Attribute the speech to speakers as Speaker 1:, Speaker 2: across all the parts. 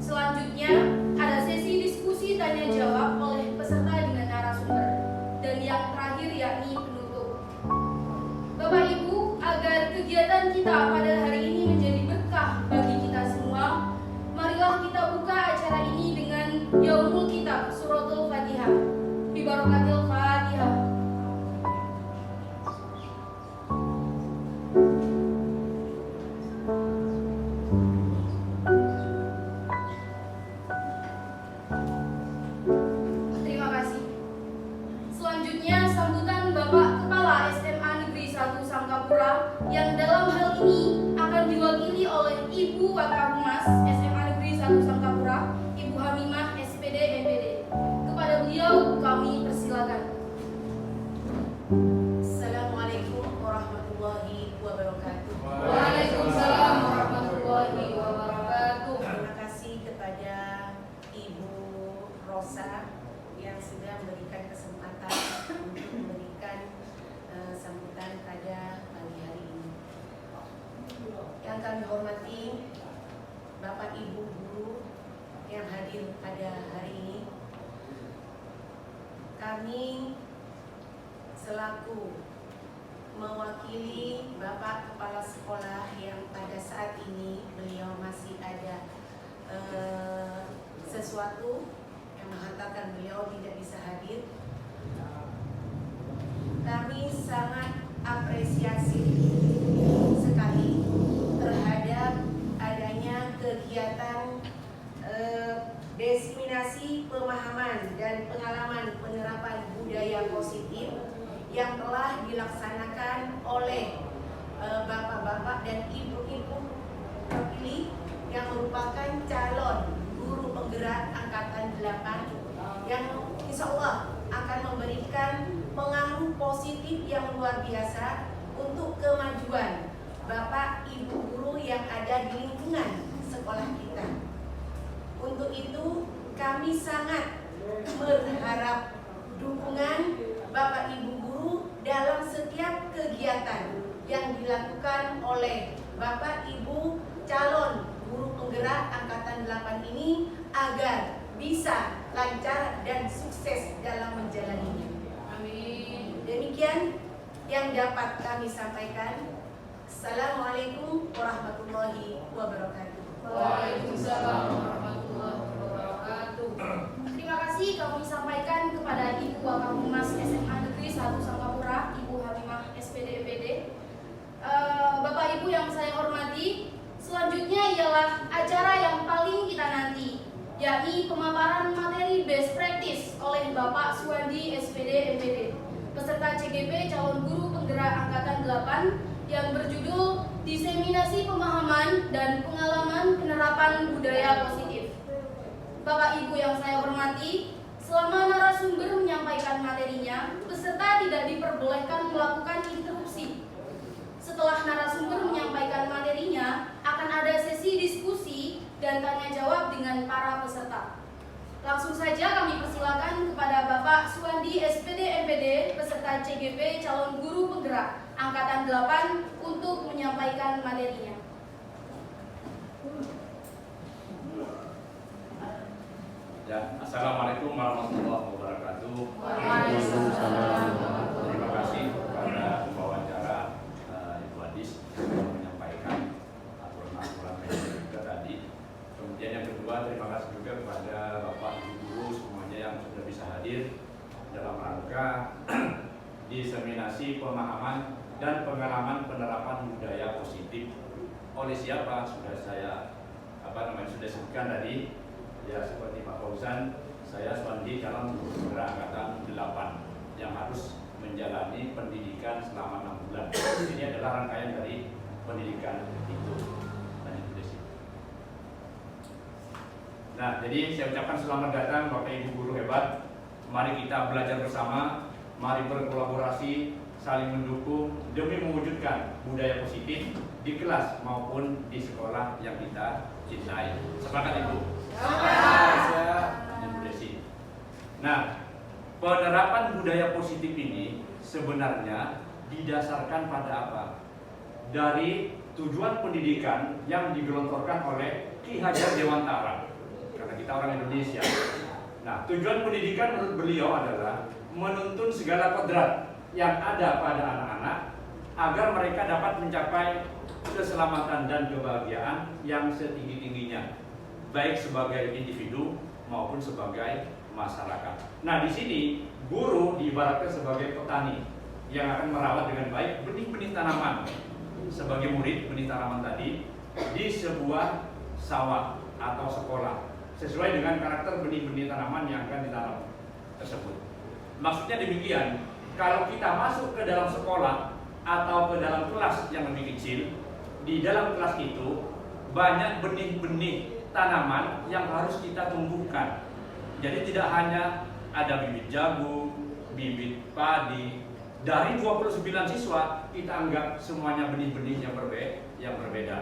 Speaker 1: Selanjutnya, ada sesi diskusi tanya jawab oleh peserta dengan narasumber. Dan yang terakhir yakni penutup. Bapak Ibu, agar kegiatan kita pada hari ini menjadi berkah bagi kita semua, marilah kita buka acara ini dengan Yaumul Kitab Suratul Fatihah. Bi barakatil Fatihah. Terima kasih. Selanjutnya sambutan Bapak Kepala SMA Negeri 1 Sangkapura yang dalam hal ini akan diwakili oleh Ibu Wakahumas SMA Negeri 1 Sangkapura, Ibu Hamimah SPD MPD. Kepada beliau kami persilakan.
Speaker 2: Assalamualaikum warahmatullahi wabarakatuh.
Speaker 1: Waalaikumsalam warahmatullahi wabarakatuh.
Speaker 2: Terima kasih kepada Ibu Rosa yang sudah memberikan kesempatan untuk memberikan sambutan pada pagi hari ini. Yang kami hormati Bapak Ibu guru yang hadir pada hari ini. Kami selaku mewakili Bapak Kepala Sekolah yang pada saat ini beliau masih ada sesuatu yang menghantarkan beliau tidak bisa hadir. Kami sangat apresiasi sekali terhadap adanya kegiatan diseminasi pemahaman dan pengalaman penerapan budaya positif yang telah dilaksanakan oleh bapak-bapak dan ibu-ibu terpilih yang merupakan calon guru penggerak angkatan 8 yang insya Allah akan memberikan pengaruh positif yang luar biasa untuk kemajuan bapak ibu guru yang ada di lingkungan sekolah kita. Untuk itu kami sangat berharap dukungan bapak ibu guru dalam setiap kegiatan yang dilakukan oleh bapak ibu calon guru penggerak angkatan 8 ini agar bisa lancar dan sukses dalam menjalaninya.
Speaker 1: Amin.
Speaker 2: Demikian yang dapat kami sampaikan. Assalamualaikum warahmatullahi wabarakatuh.
Speaker 1: Waalaikumsalam warahmatullahi wabarakatuh. Terima kasih kami sampaikan kepada Ibu Wakahumas SMA Negeri 1 Sangkapura, Ibu Hamimah SPD MPD. Bapak Ibu yang saya hormati, selanjutnya ialah acara yang paling kita nanti, yakni pemaparan materi best practice oleh Bapak Suwandi SPD MPD, peserta CGP calon guru penggerak angkatan 8 yang berjudul Diseminasi Pemahaman dan Pengalaman Penerapan Budaya Positif. Bapak Ibu yang saya hormati, selama narasumber menyampaikan materinya, peserta tidak diperbolehkan melakukan interupsi. Setelah narasumber menyampaikan materinya, akan ada sesi diskusi dan tanya jawab dengan para peserta. Langsung saja kami persilakan kepada Bapak Suwandi SPD MPD, peserta CGP calon guru penggerak angkatan 8 untuk menyampaikan materinya.
Speaker 3: Ya, Assalamualaikum warahmatullahi wabarakatuh.
Speaker 1: Waalaikumsalam.
Speaker 3: Terima kasih kepada pembawa acara Ibu Adis yang menyampaikan aturan-aturan juga tadi. Kemudian yang kedua, terima kasih juga kepada Bapak Ibu guru semuanya yang sudah bisa hadir dalam rangka diseminasi pemahaman dan pengalaman penerapan budaya positif. Oleh siapa? Sudah saya sudah sebutkan tadi. Ya, seperti Pak Fauzan, saya Suwandi calon guru penggerak angkatan 8 yang harus menjalani pendidikan selama 6 bulan. Ini adalah rangkaian dari pendidikan itu. Nah, jadi saya ucapkan selamat datang Bapak Ibu guru hebat. Mari kita belajar bersama, mari berkolaborasi, saling mendukung demi mewujudkan budaya positif di kelas maupun di sekolah yang kita cintai. Sepakat Ibu? Ibu Desi. Nah, penerapan budaya positif ini sebenarnya didasarkan pada apa? Dari tujuan pendidikan yang digelontorkan oleh Ki Hajar Dewantara karena kita orang Indonesia. Nah, tujuan pendidikan menurut beliau adalah menuntun segala kodrat yang ada pada anak-anak agar mereka dapat mencapai keselamatan dan kebahagiaan yang setinggi-tingginya, baik sebagai individu maupun sebagai masyarakat. Nah, di sini guru diibaratkan sebagai petani yang akan merawat dengan baik benih-benih tanaman sebagai murid benih tanaman tadi di sebuah sawah atau sekolah sesuai dengan karakter benih-benih tanaman yang akan ditanam tersebut. Maksudnya demikian, kalau kita masuk ke dalam sekolah atau ke dalam kelas yang lebih kecil, di dalam kelas itu banyak benih-benih tanaman yang harus kita tumbuhkan. Jadi tidak hanya ada bibit jagung, bibit padi. Dari 29 siswa, kita anggap semuanya benih-benih yang berbeda.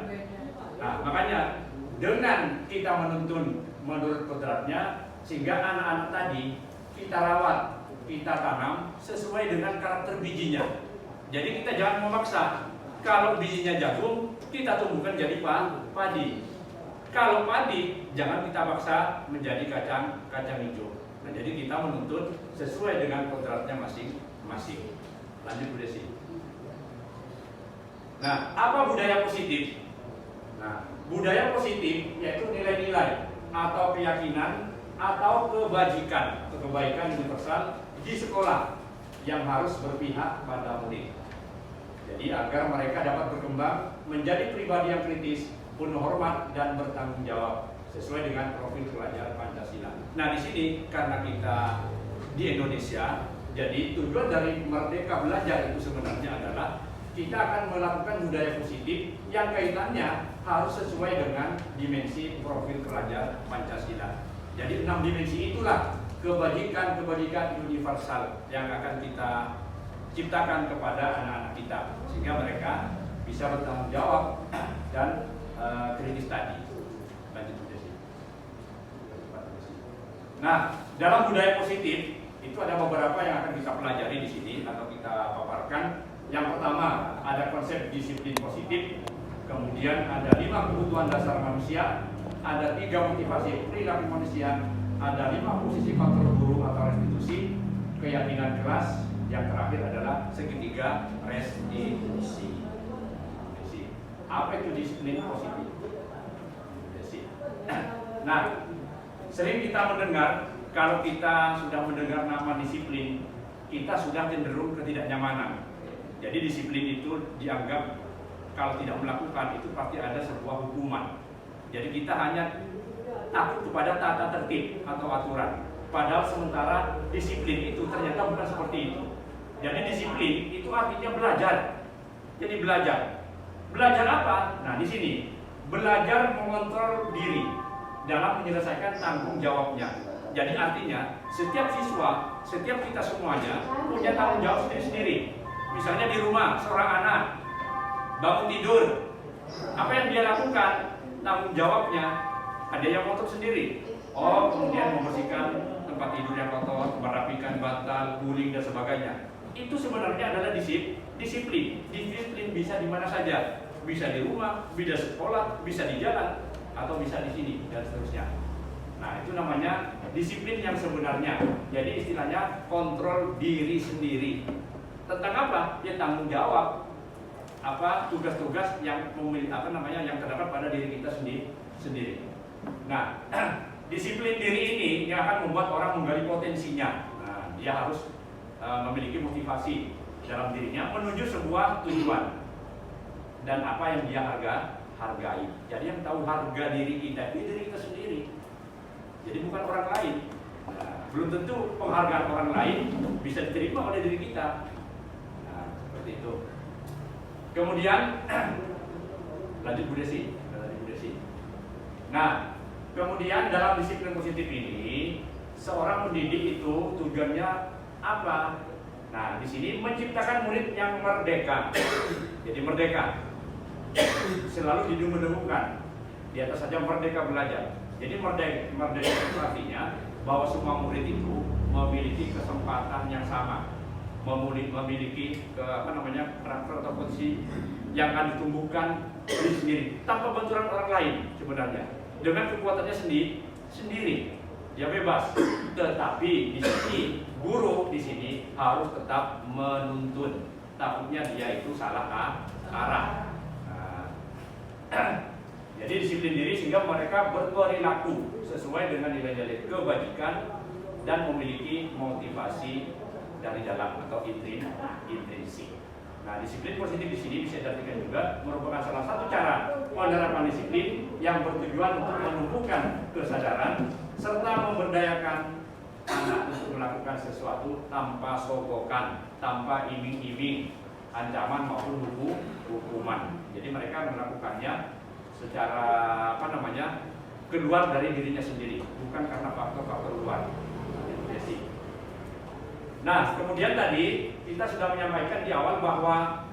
Speaker 3: Nah, makanya dengan kita menuntun menurut kodratnya, sehingga anak-anak tadi kita rawat, kita tanam sesuai dengan karakter bijinya. Jadi kita jangan memaksa. Kalau bijinya jagung, kita tumbuhkan jadi padi. Kalau padi, jangan kita paksa menjadi kacang hijau. Nah, jadi kita menuntut sesuai dengan kodratnya masing-masing. Lanjut Bu Desi. Nah, apa budaya positif? Nah, budaya positif yaitu nilai-nilai atau keyakinan atau kebajikan atau kebaikan universal di sekolah yang harus berpihak pada murid. Jadi agar mereka dapat berkembang menjadi pribadi yang kritis, penuh hormat dan bertanggung jawab sesuai dengan profil pelajar Pancasila. Nah, di sini karena kita di Indonesia, jadi tujuan dari Merdeka Belajar itu sebenarnya adalah kita akan melakukan budaya positif yang kaitannya harus sesuai dengan dimensi profil pelajar Pancasila. Jadi 6 dimensi itulah kebajikan universal yang akan kita ciptakan kepada anak-anak kita sehingga mereka bisa bertanggung jawab dan kritis tadi. Lanjut Bu Desi. Nah, dalam budaya positif itu ada beberapa yang akan kita pelajari di sini atau kita paparkan. Yang pertama ada konsep disiplin positif, kemudian ada 5 kebutuhan dasar manusia, ada 3 motivasi perilaku manusia, ada 5 posisi faktor guru atau restitusi, keyakinan kelas, yang terakhir adalah segitiga restitusi. Apa itu disiplin positif? Nah, sering kita mendengar, kalau kita sudah mendengar nama disiplin, kita sudah cenderung ketidaknyamanan. Jadi disiplin itu dianggap kalau tidak melakukan itu pasti ada sebuah hukuman. Jadi kita hanya takut kepada tata tertib atau aturan. Padahal sementara disiplin itu ternyata bukan seperti itu. Jadi disiplin itu artinya belajar. Jadi belajar. Belajar apa? Nah, di sini belajar mengontrol diri dalam menyelesaikan tanggung jawabnya. Jadi artinya setiap siswa, setiap kita semuanya punya tanggung jawab sendiri-sendiri. Misalnya di rumah seorang anak bangun tidur, apa yang dia lakukan? Tanggung jawabnya ada yang kotor sendiri. Oh, kemudian membersihkan tempat tidur yang kotor, merapikan bantal, guling dan sebagainya. Itu sebenarnya adalah disiplin. Disiplin bisa di mana saja, bisa di rumah, bisa di sekolah, bisa di jalan, atau bisa di sini dan seterusnya. Nah, itu namanya disiplin yang sebenarnya. Jadi istilahnya kontrol diri sendiri. Tentang apa? Ya tanggung jawab. Apa tugas-tugas yang yang terdapat pada diri kita sendiri. Nah, disiplin diri ini yang akan membuat orang menggali potensinya. Nah, dia harus memiliki motivasi dalam dirinya menuju sebuah tujuan dan apa yang dia hargai. Jadi yang tahu harga diri kita itu diri kita sendiri. Jadi bukan orang lain. Nah, belum tentu penghargaan orang lain bisa diterima oleh diri kita. Nah, seperti itu. Kemudian lanjut Bu Desi. Nah, kemudian dalam disiplin positif ini seorang pendidik itu tujuannya apa? Nah, di sini menciptakan murid yang merdeka. Jadi merdeka. Selalu didengungkan. Di atas saja merdeka belajar. Jadi merdeka itu artinya bahwa semua murid itu memiliki kesempatan yang sama, memiliki karakter atau posisi yang akan ditumbuhkan diri sendiri tanpa bantuan orang lain sebenarnya. Dengan kekuatannya sendiri, dia bebas. Tetapi di sini guru di sini harus tetap menuntun. Takutnya dia itu salah arah. Nah, jadi disiplin diri sehingga mereka berperilaku sesuai dengan nilai-nilai kebajikan dan memiliki motivasi dari dalam atau intrinsik. Nah, disiplin positif di sini bisa diartikan juga merupakan salah satu cara penerapan disiplin yang bertujuan untuk menumbuhkan kesadaran serta memberdayakan anak untuk melakukan sesuatu tanpa sogokan, tanpa iming-iming, ancaman maupun hukuman. Jadi mereka melakukannya secara keluar dari dirinya sendiri, bukan karena faktor-faktor luar. Nah, kemudian tadi kita sudah menyampaikan di awal bahwa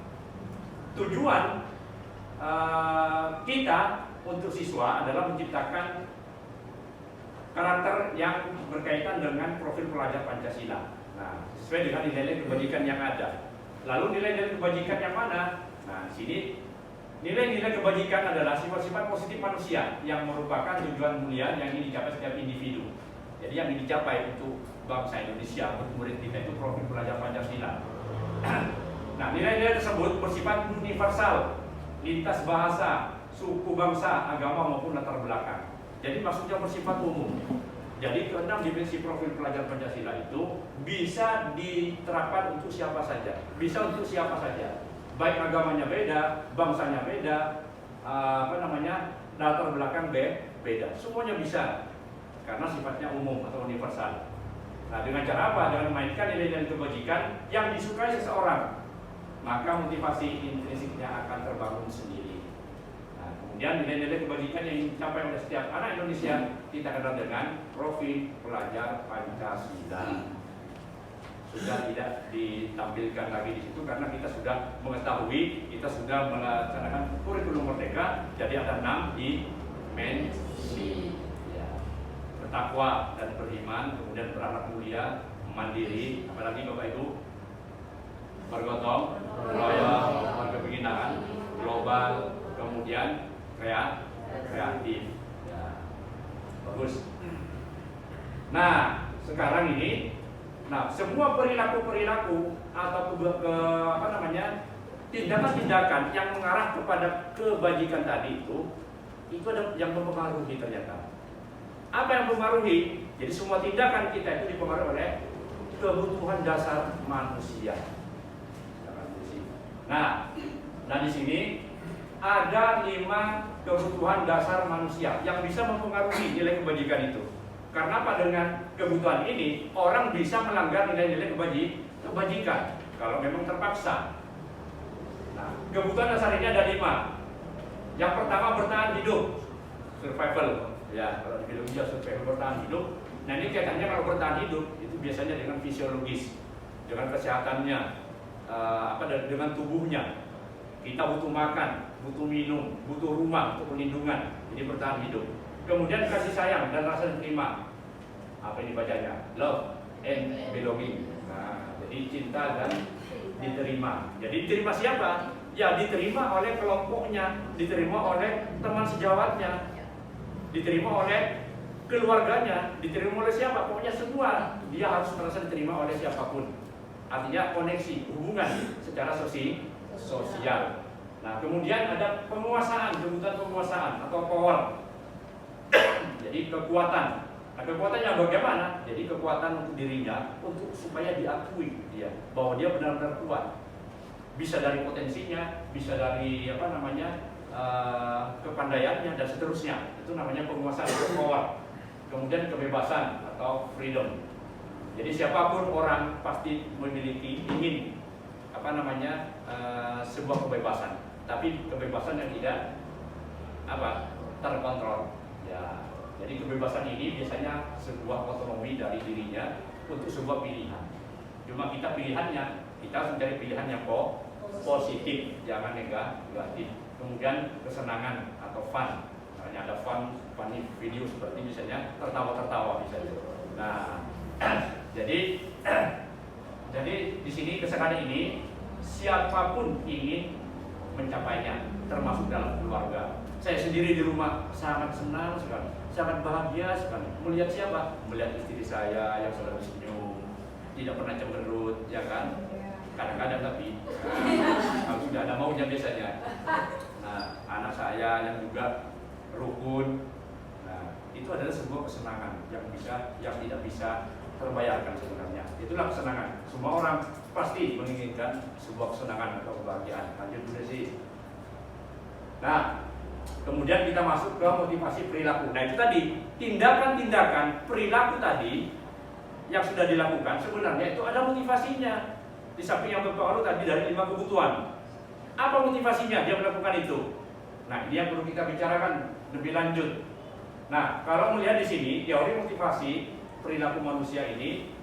Speaker 3: tujuan kita untuk siswa adalah menciptakan karakter yang berkaitan dengan profil pelajar Pancasila. Nah, sesuai dengan nilai-nilai kebajikan yang ada. Lalu nilai-nilai kebajikan yang mana? Nah, di sini nilai-nilai kebajikan adalah sifat-sifat positif manusia yang merupakan tujuan mulia yang ingin dicapai setiap individu. Jadi yang ingin dicapai untuk bangsa Indonesia, untuk murid kita itu profil pelajar Pancasila. Nah, nilai-nilai tersebut bersifat universal, lintas bahasa, suku, bangsa, agama maupun latar belakang. Jadi maksudnya bersifat umum. Jadi keenam dimensi profil pelajar Pancasila itu bisa diterapkan untuk siapa saja, bisa untuk siapa saja. Baik agamanya beda, bangsanya beda, latar belakang beda, semuanya bisa karena sifatnya umum atau universal. Nah, dengan cara apa? Dengan memainkan nilai-nilai kebajikan yang disukai seseorang, maka motivasi intrinsiknya akan terbangun sendiri. Nah, kemudian nilai-nilai kebajikan yang dicapai oleh setiap anak Indonesia kita kenal dengan profil pelajar Pancasila. Sudah tidak ditampilkan lagi di situ karena kita sudah mengetahui, kita sudah melaksanakan kurikulum merdeka. Jadi ada 6 dimensi. Bertakwa dan beriman, kemudian beranak mulia, mandiri, apalagi Bapak Ibu, bergotong royong, berkepindahan, global, kemudian kreatif. Ya, bagus. Nah, sekarang ini, semua perilaku-perilaku atau tindakan-tindakan yang mengarah kepada kebajikan tadi itu ada yang mempengaruhi ternyata. Apa yang mempengaruhi? Jadi semua tindakan kita itu dipengaruhi oleh kebutuhan dasar manusia. Nah di sini ada 5 kebutuhan dasar manusia yang bisa mempengaruhi nilai kebajikan itu. Karena apa? Dengan kebutuhan ini orang bisa melanggar nilai-nilai kebajikan kalau memang terpaksa. Nah, kebutuhan dasar ini ada 5. Yang pertama bertahan hidup, survival. Ya, kalau di biologi survival bertahan hidup. Nah, ini kaitannya kalau bertahan hidup itu biasanya dengan fisiologis, dengan kesehatannya, dengan tubuhnya. Kita butuh makan, butuh minum, butuh rumah untuk perlindungan. Ini bertahan hidup. Kemudian kasih sayang dan rasa diterima. Apa ini bacanya? Love and belonging. Nah, jadi cinta dan diterima. Jadi diterima siapa? Ya, diterima oleh kelompoknya, diterima oleh teman sejawatnya, diterima oleh keluarganya, diterima oleh siapa? Pokoknya semua dia harus merasa diterima oleh siapapun. Artinya koneksi, hubungan secara sosial. Nah, kemudian ada penguasaan, kebutuhan penguasaan atau power. Jadi kekuatan. Nah, kekuatannya bagaimana? Jadi kekuatan untuk dirinya, untuk supaya diakui dia bahwa dia benar-benar kuat. Bisa dari potensinya, bisa dari kepandaiannya dan seterusnya. Itu namanya penguasaan atau power. Kemudian kebebasan atau freedom. Jadi siapapun orang pasti memiliki ingin sebuah kebebasan, tapi kebebasan yang tidak terkontrol. Ya, jadi kebebasan ini biasanya sebuah otonomi dari dirinya untuk sebuah pilihan. Cuma kita pilihannya, kita harus mencari pilihan yang positif, jangan negatif. Kemudian kesenangan atau fun, misalnya ada funny video seperti misalnya tertawa-tertawa misalnya. Nah, jadi di sini kesenangan ini siapapun ingin mencapainya, termasuk dalam keluarga. Saya sendiri di rumah sangat senang sekali, sangat bahagia sekali. Melihat siapa? Melihat istri saya yang selalu senyum, tidak pernah cemberut, ya kan? Kadang-kadang tapi kalau sudah ada maunya biasanya. Nah, anak saya yang juga rukun. Nah, itu adalah sebuah kesenangan yang tidak bisa terbayarkan sebenarnya. Itulah kesenangan. Semua orang pasti menginginkan sebuah kesenangan atau kebahagiaan. Lanjut dulu sih. Nah, kemudian kita masuk ke motivasi perilaku. Nah, itu tadi tindakan-tindakan perilaku tadi yang sudah dilakukan sebenarnya itu ada motivasinya. Di samping yang berpengaruh tadi dari 5 kebutuhan. Apa motivasinya dia melakukan itu? Nah, ini yang perlu kita bicarakan lebih lanjut. Nah, kalau melihat di sini teori motivasi perilaku manusia ini,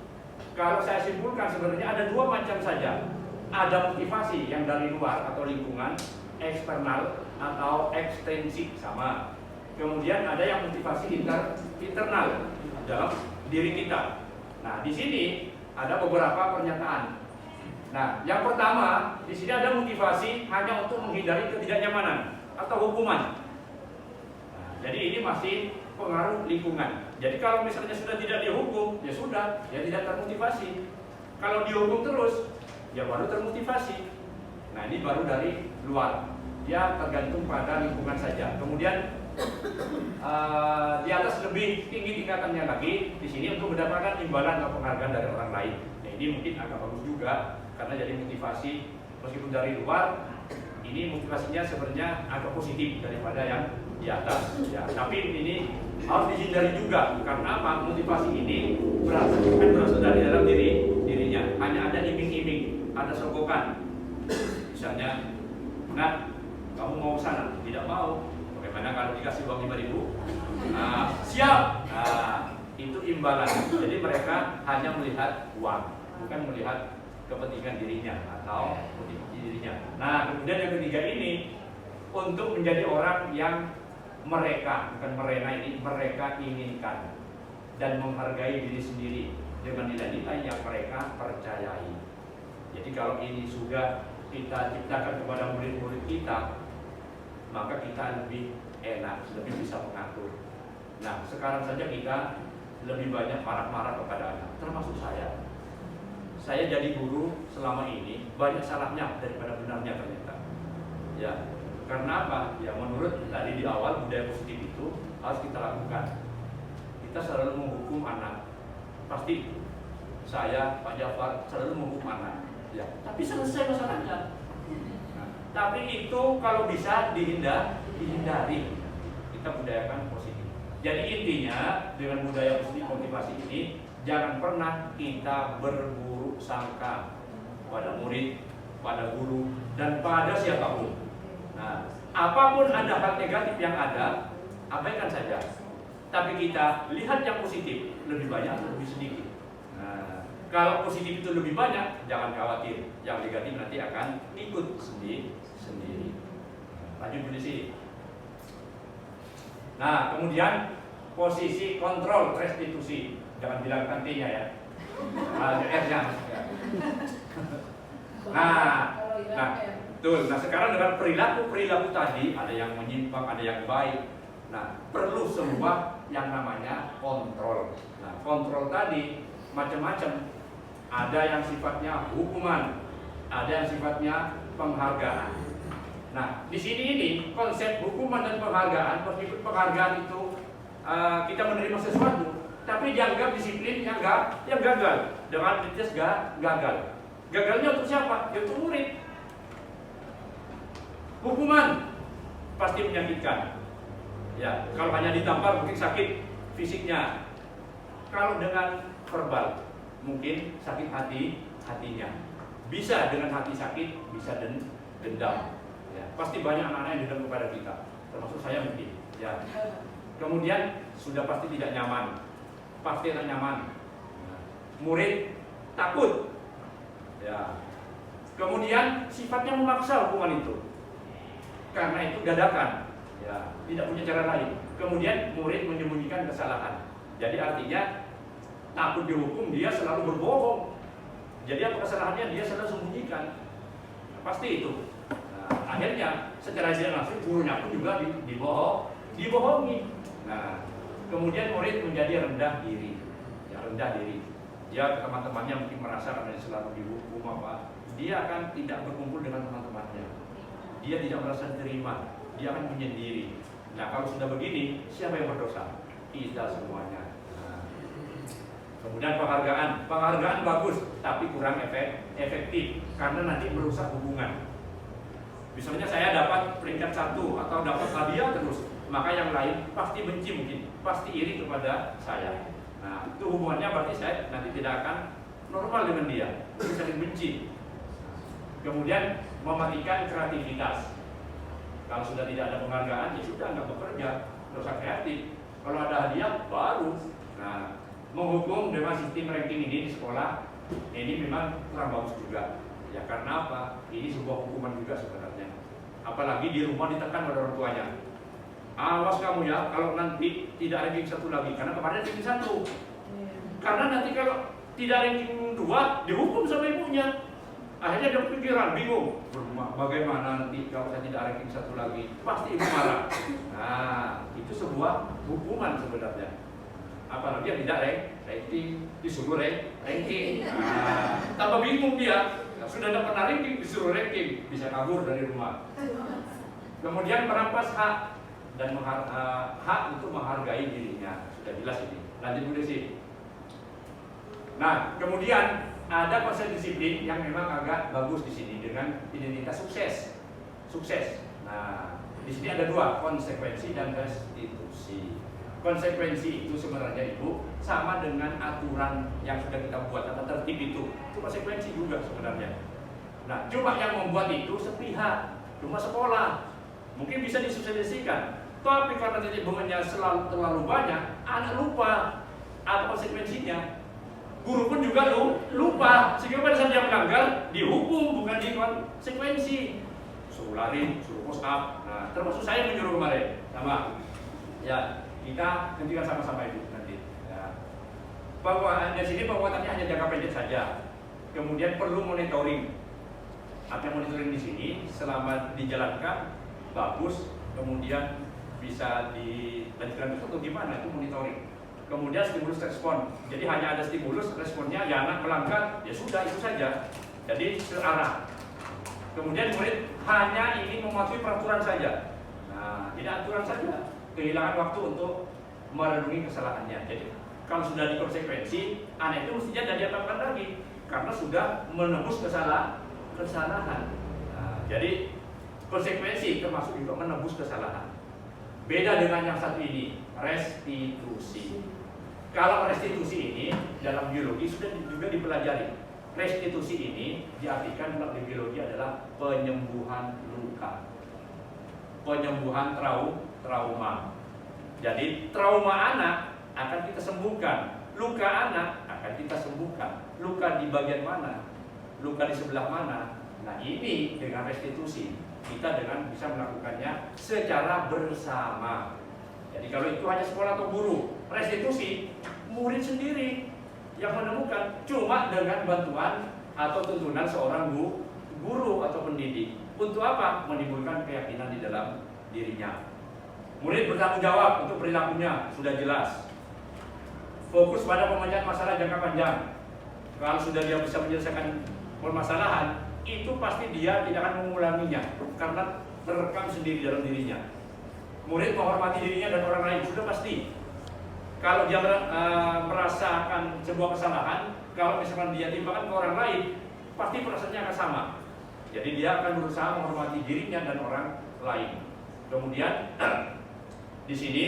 Speaker 3: kalau saya simpulkan sebenarnya ada 2 macam saja. Ada motivasi yang dari luar atau lingkungan, eksternal atau ekstrinsik sama. Kemudian ada yang motivasi internal dalam diri kita. Nah, di sini ada beberapa pernyataan. Nah, yang pertama, di sini ada motivasi hanya untuk menghindari ketidaknyamanan atau hukuman. Nah, jadi ini masih pengaruh lingkungan. Jadi kalau misalnya sudah tidak dihukum, ya sudah, ya tidak termotivasi. Kalau dihukum terus, ya baru termotivasi. Nah, ini baru dari luar. Ya tergantung pada lingkungan saja. Kemudian di atas lebih tinggi tingkatannya lagi, di sini untuk mendapatkan imbalan atau penghargaan dari orang lain. Nah, ini mungkin agak bagus juga. Karena jadi motivasi meskipun dari luar, ini motivasinya sebenarnya agak positif daripada yang di atas. Ya, tapi ini harus dihindari juga. Karena apa? Motivasi ini berasal dari dalam dirinya. Hanya ada iming-iming, ada sogokan. Misalnya, nah, kamu mau sana? Tidak mau. Bagaimana kalau dikasih uang 5.000? Nah, siap. Nah, itu imbalan. Jadi mereka hanya melihat uang, bukan melihat kepentingan dirinya atau motivasi dirinya. Nah, kemudian yang ketiga ini untuk menjadi orang yang mereka, bukan mereka ini, mereka inginkan dan menghargai diri sendiri dengan nilai-nilai yang mereka percayai. Jadi kalau ini sudah kita ciptakan kepada murid-murid kita, maka kita lebih enak, lebih bisa mengatur. Nah, sekarang saja kita lebih banyak marah-marah kepada anak, termasuk saya. Saya jadi guru selama ini banyak salahnya daripada benarnya ternyata. Ya, karena apa? Ya menurut tadi di awal budaya positif itu harus kita lakukan. Kita selalu menghukum anak. Pasti saya, Pak Jafar, selalu menghukum anak. Ya, tapi selesai masalahnya. Nah, tapi itu kalau bisa dihindari. Kita budayakan positif. Jadi intinya dengan budaya positif motivasi ini, jangan pernah kita berburuk sangka pada murid, pada guru, dan pada siapapun. Nah, apapun ada hal negatif yang ada, abaikan saja. Tapi kita lihat yang positif, lebih banyak atau lebih sedikit. Nah, kalau positif itu lebih banyak, jangan khawatir. Yang negatif nanti akan ikut sendiri. Lanjut dulu sih. Nah, kemudian posisi kontrol restitusi. Jangan bilang nantinya ya. R-nya. Nah, betul. Nah, sekarang dengan perilaku tadi ada yang menyimpang, ada yang baik. Nah, perlu sebuah yang namanya kontrol. Nah, kontrol tadi macam-macam. Ada yang sifatnya hukuman, ada yang sifatnya penghargaan. Nah, di sini ini konsep hukuman dan penghargaan, meskipun penghargaan itu kita menerima sesuatu, tapi dianggap disiplin yang gagal, dengan dites gagal. Gagalnya untuk siapa? Ya untuk murid. Hukuman pasti menyakitkan. Ya, kalau hanya ditampar mungkin sakit fisiknya. Kalau dengan verbal mungkin sakit hatinya. Bisa dengan hati sakit, bisa dendam. Ya, pasti banyak anak-anak yang dendam kepada kita, termasuk saya mungkin. Ya. Kemudian sudah pasti tidak nyaman. Pasti tidak nyaman. Murid takut. Ya. Kemudian sifatnya memaksa hukuman itu. Karena itu dadakan. Ya, tidak punya cara lain. Kemudian murid menyembunyikan kesalahan. Jadi artinya takut dihukum, dia selalu berbohong. Jadi apa kesalahannya dia selalu sembunyikan. Nah, pasti itu. Nah, Akhirnya secara tidak langsung gurunya pun juga dibohongi. Nah, kemudian murid menjadi rendah diri, ya rendah diri. Dia teman-temannya mungkin merasa karena dia selalu dihukum apa, dia akan tidak berkumpul dengan teman-temannya. Dia tidak merasa diterima, dia akan menyendiri. Nah, kalau sudah begini, siapa yang berdosa? Kita semuanya. Nah, kemudian penghargaan bagus, tapi kurang efektif karena nanti merusak hubungan. Misalnya saya dapat peringkat 1 atau dapat hadiah terus, maka yang lain pasti benci mungkin, pasti iri kepada saya. Nah, itu hubungannya berarti saya nanti tidak akan normal dengan dia, saling benci. Kemudian mematikan kreativitas. Kalau sudah tidak ada penghargaan, ya sudah nggak bekerja, nggak usah kreatif. Kalau ada hadiah, baru. Nah, menghukum dengan sistem ranking ini di sekolah, ini memang kurang bagus juga. Ya karena apa? Ini sebuah hukuman juga sebenarnya. Apalagi di rumah ditekan oleh orang tuanya. Awas kamu ya, kalau nanti tidak ranking 1 lagi, karena kemarin ranking 1. Karena nanti kalau tidak ranking 2, dihukum sama ibunya. Akhirnya dia pikiran, bingung. Bagaimana nanti kalau saya tidak ranking 1 lagi? Pasti ibu marah. Nah, itu sebuah hukuman sebenarnya. Apalagi yang tidak ranking, disuruh ranking. Nah, tambah bingung dia. Sudah dapat ranking, disuruh ranking, bisa kabur dari rumah. Kemudian merampas hak dan hak untuk menghargai dirinya, sudah jelas ini. Lanjut dulu sih. Nah, kemudian ada konsep disiplin yang memang agak bagus di sini dengan identitas sukses. Nah, di sini ada 2, konsekuensi dan restitusi. Konsekuensi itu sebenarnya Ibu sama dengan aturan yang sudah kita buat atau tertib itu konsekuensi juga sebenarnya. Nah, cuma yang membuat itu sepihak, cuma sekolah. Mungkin bisa disosialisasikan, tapi karena titik bunganya terlalu banyak, anak lupa apa konsekuensinya. Guru pun juga lupa, sehingga pada saat dia melanggar dihukum, bukan dikonsekuensi. Suruh lari, suruh push up. Nah, termasuk saya menyuruh kemarin, sama. Ya, kita hentikan sama-sama itu nanti. Ya. Bahwa di sini penguatannya hanya jangka pendek saja. Kemudian perlu monitoring. Apa yang monitoring di sini selama dijalankan bagus, kemudian bisa dilanjutkan terus atau gimana, itu monitoring. Kemudian stimulus respon, jadi hanya ada stimulus, responnya ya anak melanggar, ya sudah itu saja. Jadi searah. Kemudian murid hanya ingin mematuhi peraturan saja. Nah, tidak aturan saja, kehilangan waktu untuk merenungi kesalahannya. Jadi kalau sudah dikonsekuensi, anak itu mestinya tidak diapakan lagi karena sudah menebus kesalahan. Nah, jadi konsekuensi termasuk juga menebus kesalahan. Beda dengan yang satu ini, restitusi. Kalau restitusi ini dalam biologi sudah juga dipelajari. Restitusi ini diartikan dalam biologi adalah penyembuhan luka, penyembuhan trauma. Jadi trauma anak akan kita sembuhkan, luka anak akan kita sembuhkan. Luka di bagian mana? Luka di sebelah mana? Nah, ini dengan restitusi kita dengan bisa melakukannya secara bersama. Jadi kalau itu hanya sekolah atau guru, restitusi murid sendiri yang menemukan, cuma dengan bantuan atau tuntunan seorang guru atau pendidik. Untuk apa? Menimbulkan keyakinan di dalam dirinya. Murid bertanggung jawab untuk perilakunya, sudah jelas. Fokus pada pemecahan masalah jangka panjang. Kalau sudah dia bisa menyelesaikan permasalahan, itu pasti dia tidak akan mengulanginya karena terekam sendiri dalam dirinya. Murid menghormati dirinya dan orang lain, sudah pasti. Kalau dia merasakan sebuah kesalahan, kalau misalkan dia timpakan ke orang lain, pasti perasaannya akan sama. Jadi dia akan berusaha menghormati dirinya dan orang lain. Kemudian di sini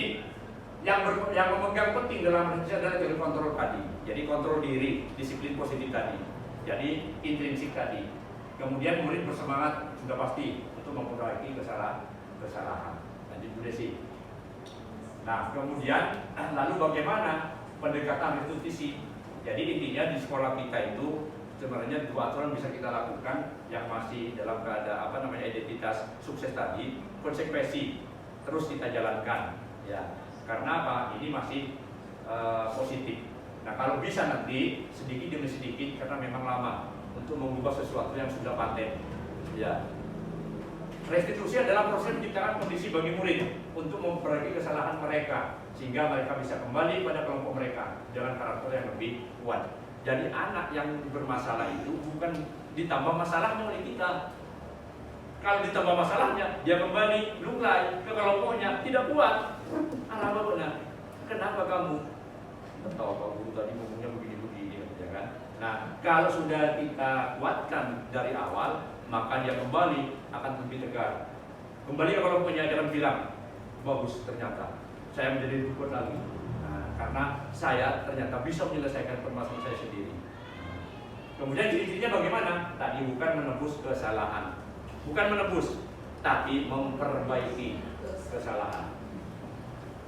Speaker 3: yang memegang penting dalam restitusi adalah teori kontrol tadi. Jadi kontrol diri, disiplin positif tadi. Jadi intrinsik tadi. Kemudian murid bersemangat sudah pasti untuk memperbaiki kesalahan. Lanjut Bu Desi. Nah, kemudian lalu bagaimana pendekatan restitusi? Jadi intinya di sekolah kita itu sebenarnya 2 aturan bisa kita lakukan yang masih dalam keadaan identitas sukses tadi, konsekuensi terus kita jalankan, ya. Karena apa? Ini masih positif. Nah, kalau bisa nanti sedikit demi sedikit karena memang lama untuk mengubah sesuatu yang sudah paten, ya. Restitusi adalah proses menciptakan kondisi bagi murid untuk memperbaiki kesalahan mereka sehingga mereka bisa kembali pada kelompok mereka dengan karakter yang lebih kuat. Jadi anak yang bermasalah itu bukan ditambah masalahnya oleh kita. Kalau ditambah masalahnya, dia kembali lunglai ke kelompoknya, tidak kuat. Alamak benar. Kenapa kamu? Tahu Pak Guru tadi ngomongnya begini-begini, ya kan? Nah, kalau sudah kita kuatkan dari awal, maka dia kembali akan lebih tegar. Kembali ke kelompoknya, dia akan bilang, bagus ternyata saya menjadi lebih kuat lagi. Nah, karena saya ternyata bisa menyelesaikan permasalahan saya sendiri. Kemudian ciri-cirinya bagaimana? Tadi bukan menebus kesalahan, bukan menebus, tapi memperbaiki kesalahan.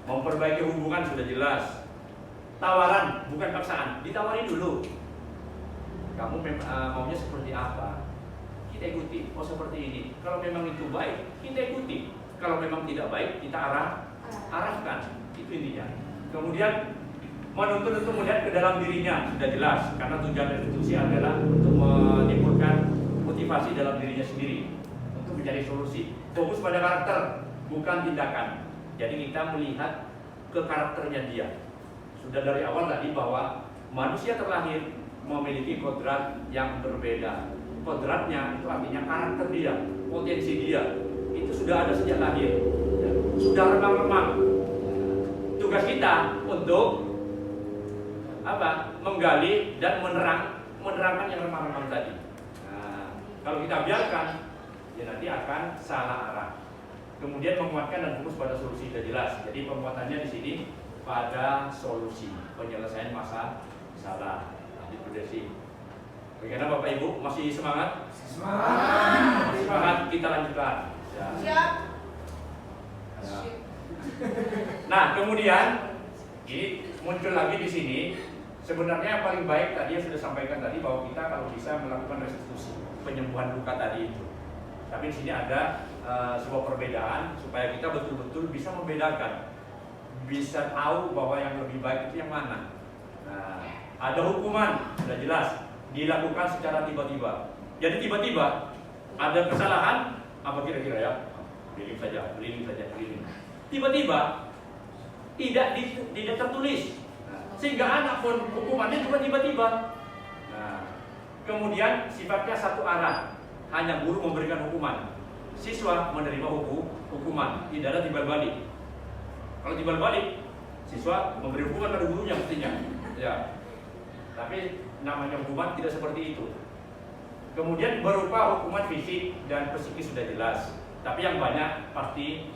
Speaker 3: Memperbaiki hubungan sudah jelas. Tawaran bukan paksaan, ditawari dulu. Kamu maunya seperti apa? Kita ikuti. Oh seperti ini. Kalau memang itu baik, kita ikuti. Kalau memang tidak baik, kita arahkan. Itu intinya. Kemudian menuntut untuk melihat ke dalam dirinya sudah jelas. Karena tujuan restitusi adalah untuk menimbulkan motivasi dalam dirinya sendiri untuk mencari solusi. Fokus pada karakter, bukan tindakan. Jadi kita melihat ke karakternya dia. Sudah dari awal tadi bahwa manusia terlahir memiliki kodrat yang berbeda. Kodratnya itu artinya karakter dia, potensi dia. Itu sudah ada sejak lahir. Sudah remang-remang. Tugas kita untuk apa? Menggali dan menerangkan yang remang-remang tadi. Nah, kalau kita biarkan, ya nanti akan salah arah. Kemudian menguatkan dan fokus pada solusi sudah jelas. Jadi penguatannya di sini pada solusi penyelesaian masalah. Itu Desi. Bagaimana Bapak Ibu? Masih semangat?
Speaker 4: Semangat.
Speaker 3: Semangat, kita lanjutkan. Ya.
Speaker 2: Siap.
Speaker 3: Ya. Nah, kemudian ini muncul lagi di sini. Sebenarnya yang paling baik tadi yang sudah sampaikan tadi bahwa kita kalau bisa melakukan restitusi, penyembuhan luka tadi itu. Tapi di sini ada sebuah perbedaan supaya kita betul-betul bisa membedakan, bisa tahu bahwa yang lebih baik itu yang mana. Nah, ada hukuman sudah jelas dilakukan secara tiba-tiba. Jadi tiba-tiba ada kesalahan apa kira-kira ya? Keliling saja. Tiba-tiba tidak tertulis, sehingga anak pun hukumannya juga tiba-tiba. Nah, kemudian sifatnya satu arah, hanya guru memberikan hukuman, siswa menerima hukuman, tidak ada timbal balik. Kalau timbal balik, siswa memberi hukuman pada gurunya mestinya, ya. Tapi namanya hukuman tidak seperti itu. Kemudian berupa hukuman fisik dan psikis sudah jelas. Tapi yang banyak pasti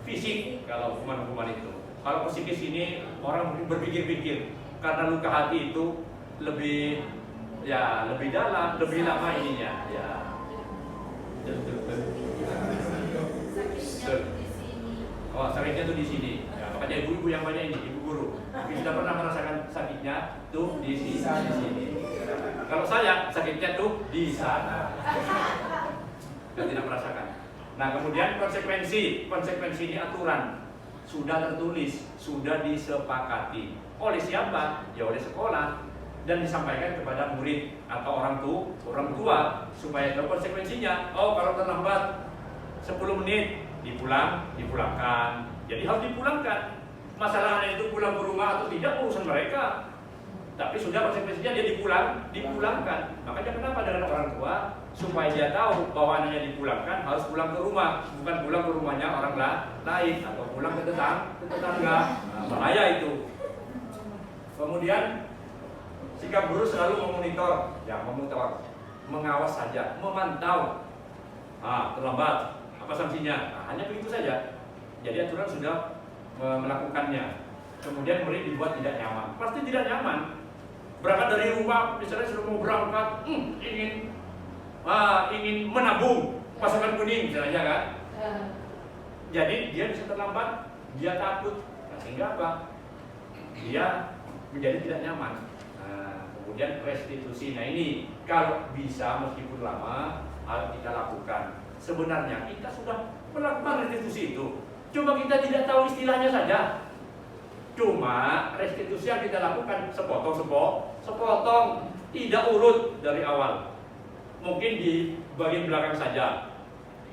Speaker 3: fisik kalau hukuman-hukuman itu. Kalau psikis ini orang mungkin berpikir-pikir karena luka hati itu lebih dalam, lebih lama ininya. Ya. Oh, sakitnya tuh di sini. Ya, makanya ibu-ibu yang banyak ini, ibu guru. Mungkin sudah pernah merasakan sakitnya tuh di sini. Kalau saya sakitnya tuh di sana. Saya tidak merasakan. Nah, kemudian konsekuensi ini aturan sudah tertulis, sudah disepakati. Oleh siapa? Ya oleh sekolah dan disampaikan kepada murid atau orang tua supaya tahu konsekuensinya. Oh, kalau terlambat 10 menit dipulangkan. Jadi harus dipulangkan. Masalahnya itu pulang ke rumah atau tidak urusan mereka. Tapi sudah konsekuensinya dia dipulangkan. Makanya kenapa dengan orang tua supaya dia tahu bahwa anaknya dipulangkan harus pulang ke rumah, bukan pulang ke rumahnya orang lain atau pulang ke tetangga. Nah, bahaya itu. Kemudian sikap guru selalu memonitor, mengawas saja, memantau. Terlambat, apa sanksinya? Hanya begitu saja. Jadi aturan sudah melakukannya. Kemudian murid dibuat tidak nyaman. Pasti tidak nyaman. Berangkat dari rumah, misalnya sudah mau berangkat, ingin menabung pasukan kuning, misalnya kan. Jadi dia bisa terlambat, dia takut, sehingga apa? Dia menjadi tidak nyaman. Kemudian restitusi. Nah ini kalau bisa meskipun lama harus kita lakukan. Sebenarnya kita sudah melakukan restitusi itu. Cuma kita tidak tahu istilahnya saja. Cuma restitusi yang kita lakukan sepotong, tidak urut dari awal. Mungkin di bagian belakang saja.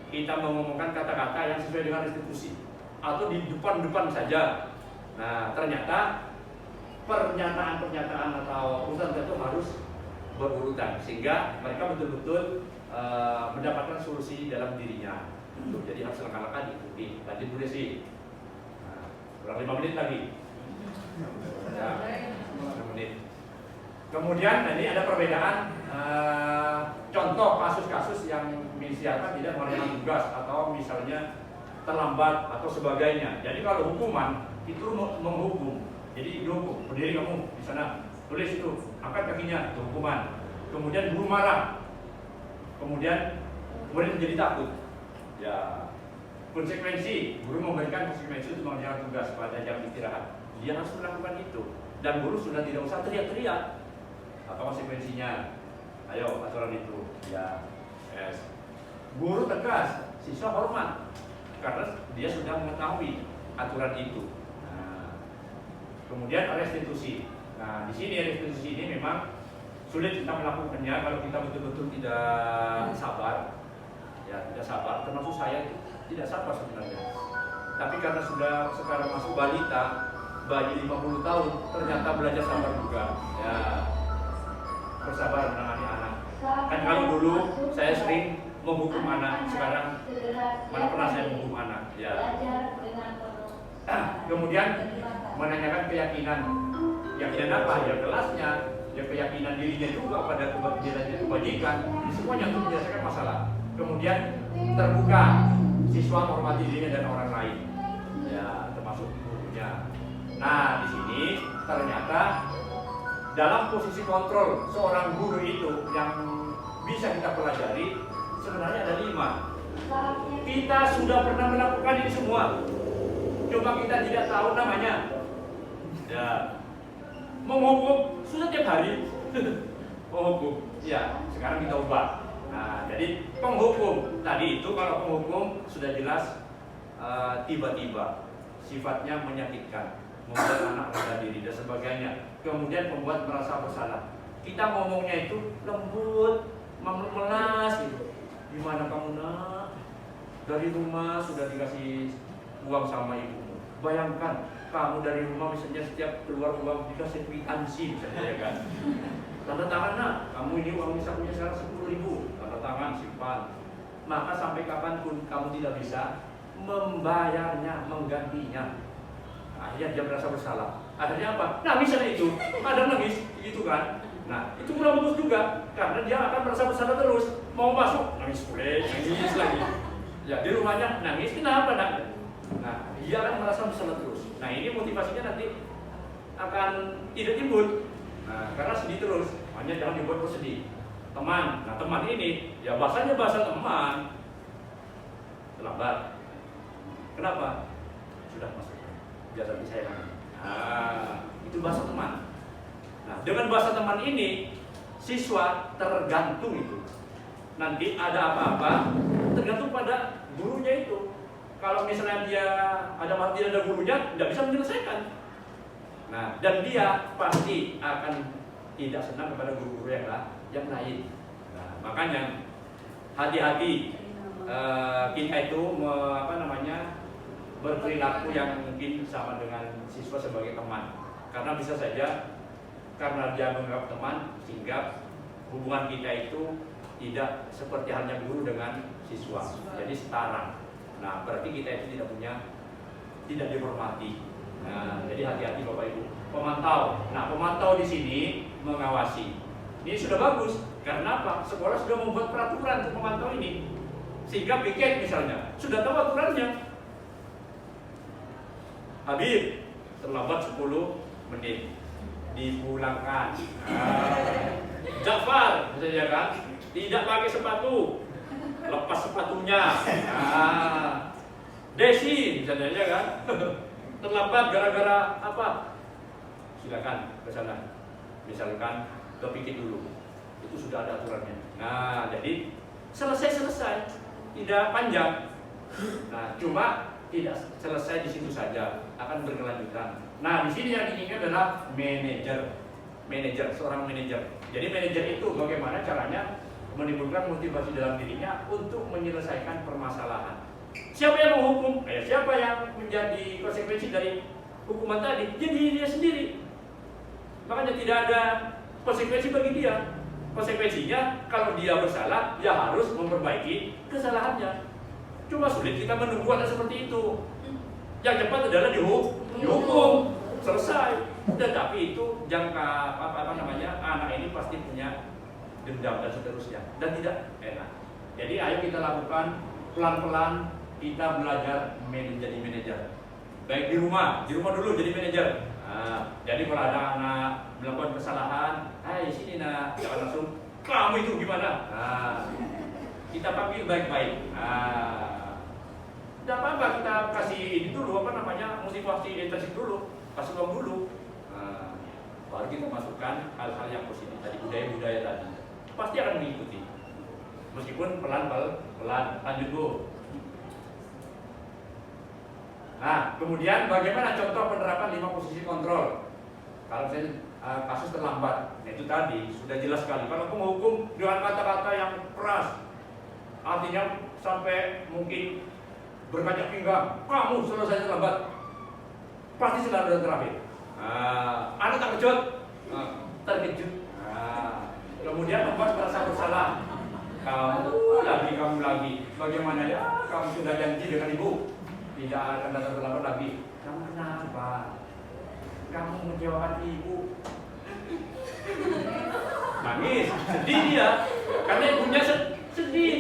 Speaker 3: kita mengumumkan kata-kata yang sesuai dengan restitusi atau di depan-depan saja. Nah, ternyata pernyataan-pernyataan atau urusan itu harus berurutan sehingga mereka betul-betul mendapatkan solusi dalam dirinya. Jadi harus langkah-langkah diikuti. Lanjut Bu Desi. Nah, kurang 5 menit lagi. Ya, 5 menit. Kemudian ini ada perbedaan contoh kasus-kasus yang misalkan tidak menerima tugas atau misalnya terlambat atau sebagainya. Jadi kalau hukuman itu menghukum. Jadi dihukum, berdiri kamu di sana, tulis itu, angkat kakinya, itu hukuman. Kemudian guru marah, kemudian menjadi takut. Ya, konsekuensi, guru memberikan konsekuensi untuk mengerjakan tugas pada jam istirahat. Dia harus melakukan itu. Dan guru sudah tidak usah teriak-teriak. Apa konsekuensinya? Ayo, aturan itu. Ya, yes. Guru tegas, siswa hormat. Karena dia sudah mengetahui aturan itu. Nah, kemudian restitusi. Nah, di sini restitusi ini memang sulit kita melakukannya kalau kita betul-betul tidak sabar. Ya, tidak sabar. Termasuk saya itu tidak sabar sebenarnya. Tapi karena sudah sekarang masuk balita, bayi 50 tahun, ternyata belajar sabar juga. Ya, bersabar menangani anak. Kan kalau dulu saya sering menghukum anak, sekarang mana pernah saya menghukum anak. Ya. Kemudian menanyakan keyakinan apa? Ya kelasnya, ya keyakinan dirinya juga pada kebajikan. Semuanya untuk menyelesaikan masalah. Kemudian terbuka, siswa menghormati dirinya dan orang lain. Ya, termasuk gurunya. Nah, di sini ternyata dalam posisi kontrol seorang guru itu yang bisa kita pelajari sebenarnya ada 5. Kita sudah pernah melakukan ini semua, cuma kita tidak tahu namanya. Ya, menghukum sudah tiap hari. Menghukum, ya sekarang kita ubah. Nah, jadi penghukum tadi itu kalau penghukum sudah jelas tiba-tiba sifatnya menyakitkan, membuat anak rendah diri dan sebagainya. Kemudian membuat merasa bersalah. Kita ngomongnya itu lembut, memelas gitu. Gimana kamu nak? Dari rumah sudah dikasih uang sama ibumu. Bayangkan kamu dari rumah misalnya setiap keluar uang dikasih kwitansi misalnya ya kan. Tanda tangan nak, kamu ini uang sakunya sekarang 10.000. Tanda tangan simpan. Maka sampai kapanpun kamu tidak bisa membayarnya, menggantinya. Akhirnya dia merasa bersalah. Akhirnya apa? Nangis aja itu. Kadang nangis, gitu kan. Nah, itu kurang bagus juga. Karena dia akan merasa bersalah terus. Mau masuk, nangis boleh, nangis lagi. Ya, di rumahnya nangis, kenapa nak? Nah, dia akan merasa bersalah terus. Nah, ini motivasinya nanti akan tidak timbul. Nah, karena sedih terus. Makanya jangan dibuat bersedih. Teman, nah teman ini, ya bahasanya bahasa teman. Terlambat. Kenapa? Sudah masuk. Biar nanti saya lagi. Nah, itu bahasa teman. Nah, dengan bahasa teman ini, siswa tergantung itu. Nanti ada apa-apa, tergantung pada gurunya itu. Kalau misalnya dia tidak ada gurunya, tidak bisa menyelesaikan. Nah, dan dia pasti akan tidak senang kepada guru-guru yang lain. Nah, makanya hati-hati kita itu berperilaku yang mungkin sama dengan siswa sebagai teman. Karena bisa saja karena dia menganggap teman sehingga hubungan kita itu tidak seperti halnya guru dengan siswa. Jadi setara. Nah, berarti kita itu tidak dihormati. Nah, jadi hati-hati Bapak Ibu. Pemantau. Nah, pemantau di sini mengawasi. Ini sudah bagus. Karena apa? Sekolah sudah membuat peraturan untuk pemantau ini. Sehingga piket misalnya sudah tahu aturannya. Habib terlambat 10 menit dipulangkan. Jafar misalnya kan tidak pakai sepatu, lepas sepatunya. Desi misalnya kan terlambat gara-gara apa? Silakan ke sana. Misalkan ke pikir dulu. Itu sudah ada aturannya. Nah, jadi selesai, tidak panjang. Nah, cuma tidak selesai di situ saja, akan berkelanjutan. Nah, di sini yang diinginkan adalah manajer, seorang manajer. Jadi manajer itu bagaimana caranya menimbulkan motivasi dalam dirinya untuk menyelesaikan permasalahan. Siapa yang menghukum? Siapa yang menjadi konsekuensi dari hukuman tadi? Jadi dia sendiri. Makanya tidak ada konsekuensi bagi dia. Konsekuensinya kalau dia bersalah, ya harus memperbaiki kesalahannya. Cuma sulit kita menunggu anak seperti itu. Yang cepat adalah dihukum, selesai. Tetapi itu jangka anak ini pasti punya dendam dan seterusnya, dan tidak enak. Jadi ayo kita lakukan pelan-pelan, kita belajar menjadi manajer. Baik di rumah dulu jadi manajer. Jadi kalau ada anak melakukan kesalahan, sini nak, jangan langsung kamu itu gimana. Kita panggil baik-baik. Tidak apa-apa, kita kasih ini dulu, motivasi intensif dulu, kasih uang dulu. Baru kita masukkan hal-hal yang positif tadi, budaya-budaya tadi, pasti akan mengikuti. Meskipun pelan-pelan, lanjut Bu. Nah, kemudian bagaimana contoh penerapan 5 posisi kontrol? Kalau saya kasus terlambat, itu tadi sudah jelas sekali. Kalau penghukum dengan kata-kata yang keras, artinya sampai mungkin berkaca pinggang, kamu selesai terlambat, pasti selalu terakhir. Anak terkejut. Kemudian membuat merasa bersalah. Kamu lagi, bagaimana ya? Kamu sudah janji dengan ibu, tidak akan datang terlambat lagi. Kamu kenapa? Kamu mengecewakan ibu. Nangis, sedih dia, karena ibunya sedih.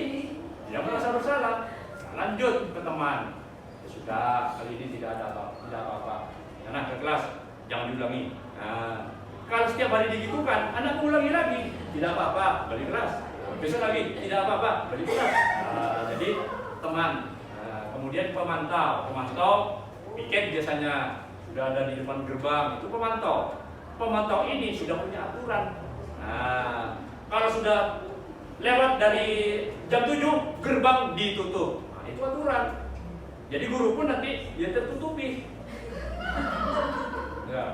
Speaker 3: Dia merasa bersalah. Lanjut ke teman. Ya sudah, kali ini tidak ada apa-apa. Nah, ke kelas, jangan diulangi. Kalau setiap hari digitukan, anak ulangi lagi, tidak apa-apa, balik kelas. Besok lagi, tidak apa-apa, balik kelas. Jadi teman. Kemudian pemantau, piket biasanya sudah ada di depan gerbang, itu pemantau. Pemantau ini sudah punya aturan. Kalau sudah lewat dari jam 7, gerbang ditutup. Itu aturan. Jadi guru pun nanti dia tertutupi.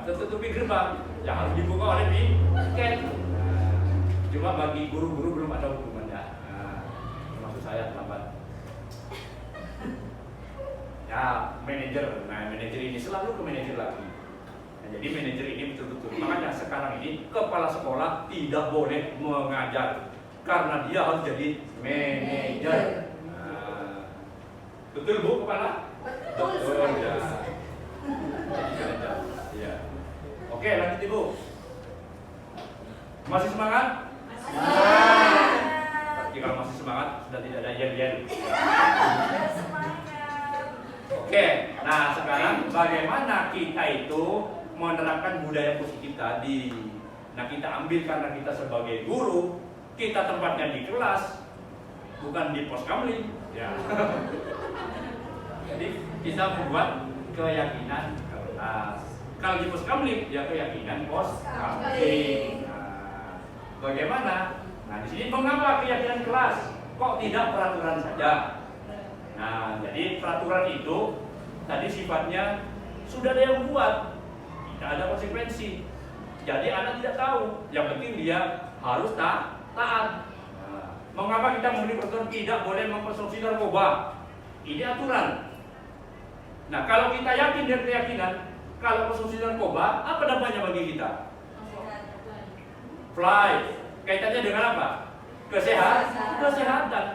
Speaker 3: Tertutupi gerbang. Yang harus dibuka oleh piket. Cuma bagi guru-guru belum ada hukumannya. Maksud saya terlambat. Ya, manajer. Nah, manajer ini selalu ke manajer lagi. Nah, jadi manajer ini betul-betul. Makanya sekarang ini kepala sekolah tidak boleh mengajar karena dia harus jadi manajer. Betul Bu kepala? Betul ya. Ya. Oke, lanjut Ibu. Masih semangat? Tapi kalau masih semangat sudah tidak ada yel-yel. Oke, nah sekarang bagaimana kita itu menerapkan budaya positif tadi? Nah, kita ambil karena kita sebagai guru, kita tempatnya di kelas, bukan di pos kamling. Ya. Jadi kita membuat keyakinan kelas. Kalau di pos kamling, ya keyakinan pos kamling. Bagaimana? Nah, di sini mengapa keyakinan kelas? Kok tidak peraturan saja? Nah, jadi peraturan itu tadi sifatnya sudah ada yang buat, tidak ada konsekuensi. Jadi anak tidak tahu. Yang penting dia harus taat. Nah, mengapa kita memberi peraturan tidak boleh mengkonsumsi narkoba? Ini aturan. Nah, kalau kita yakin dan keyakinan, kalau konsumsi narkoba, apa dampaknya bagi kita? Fly. Kaitannya dengan apa? Kesehatan.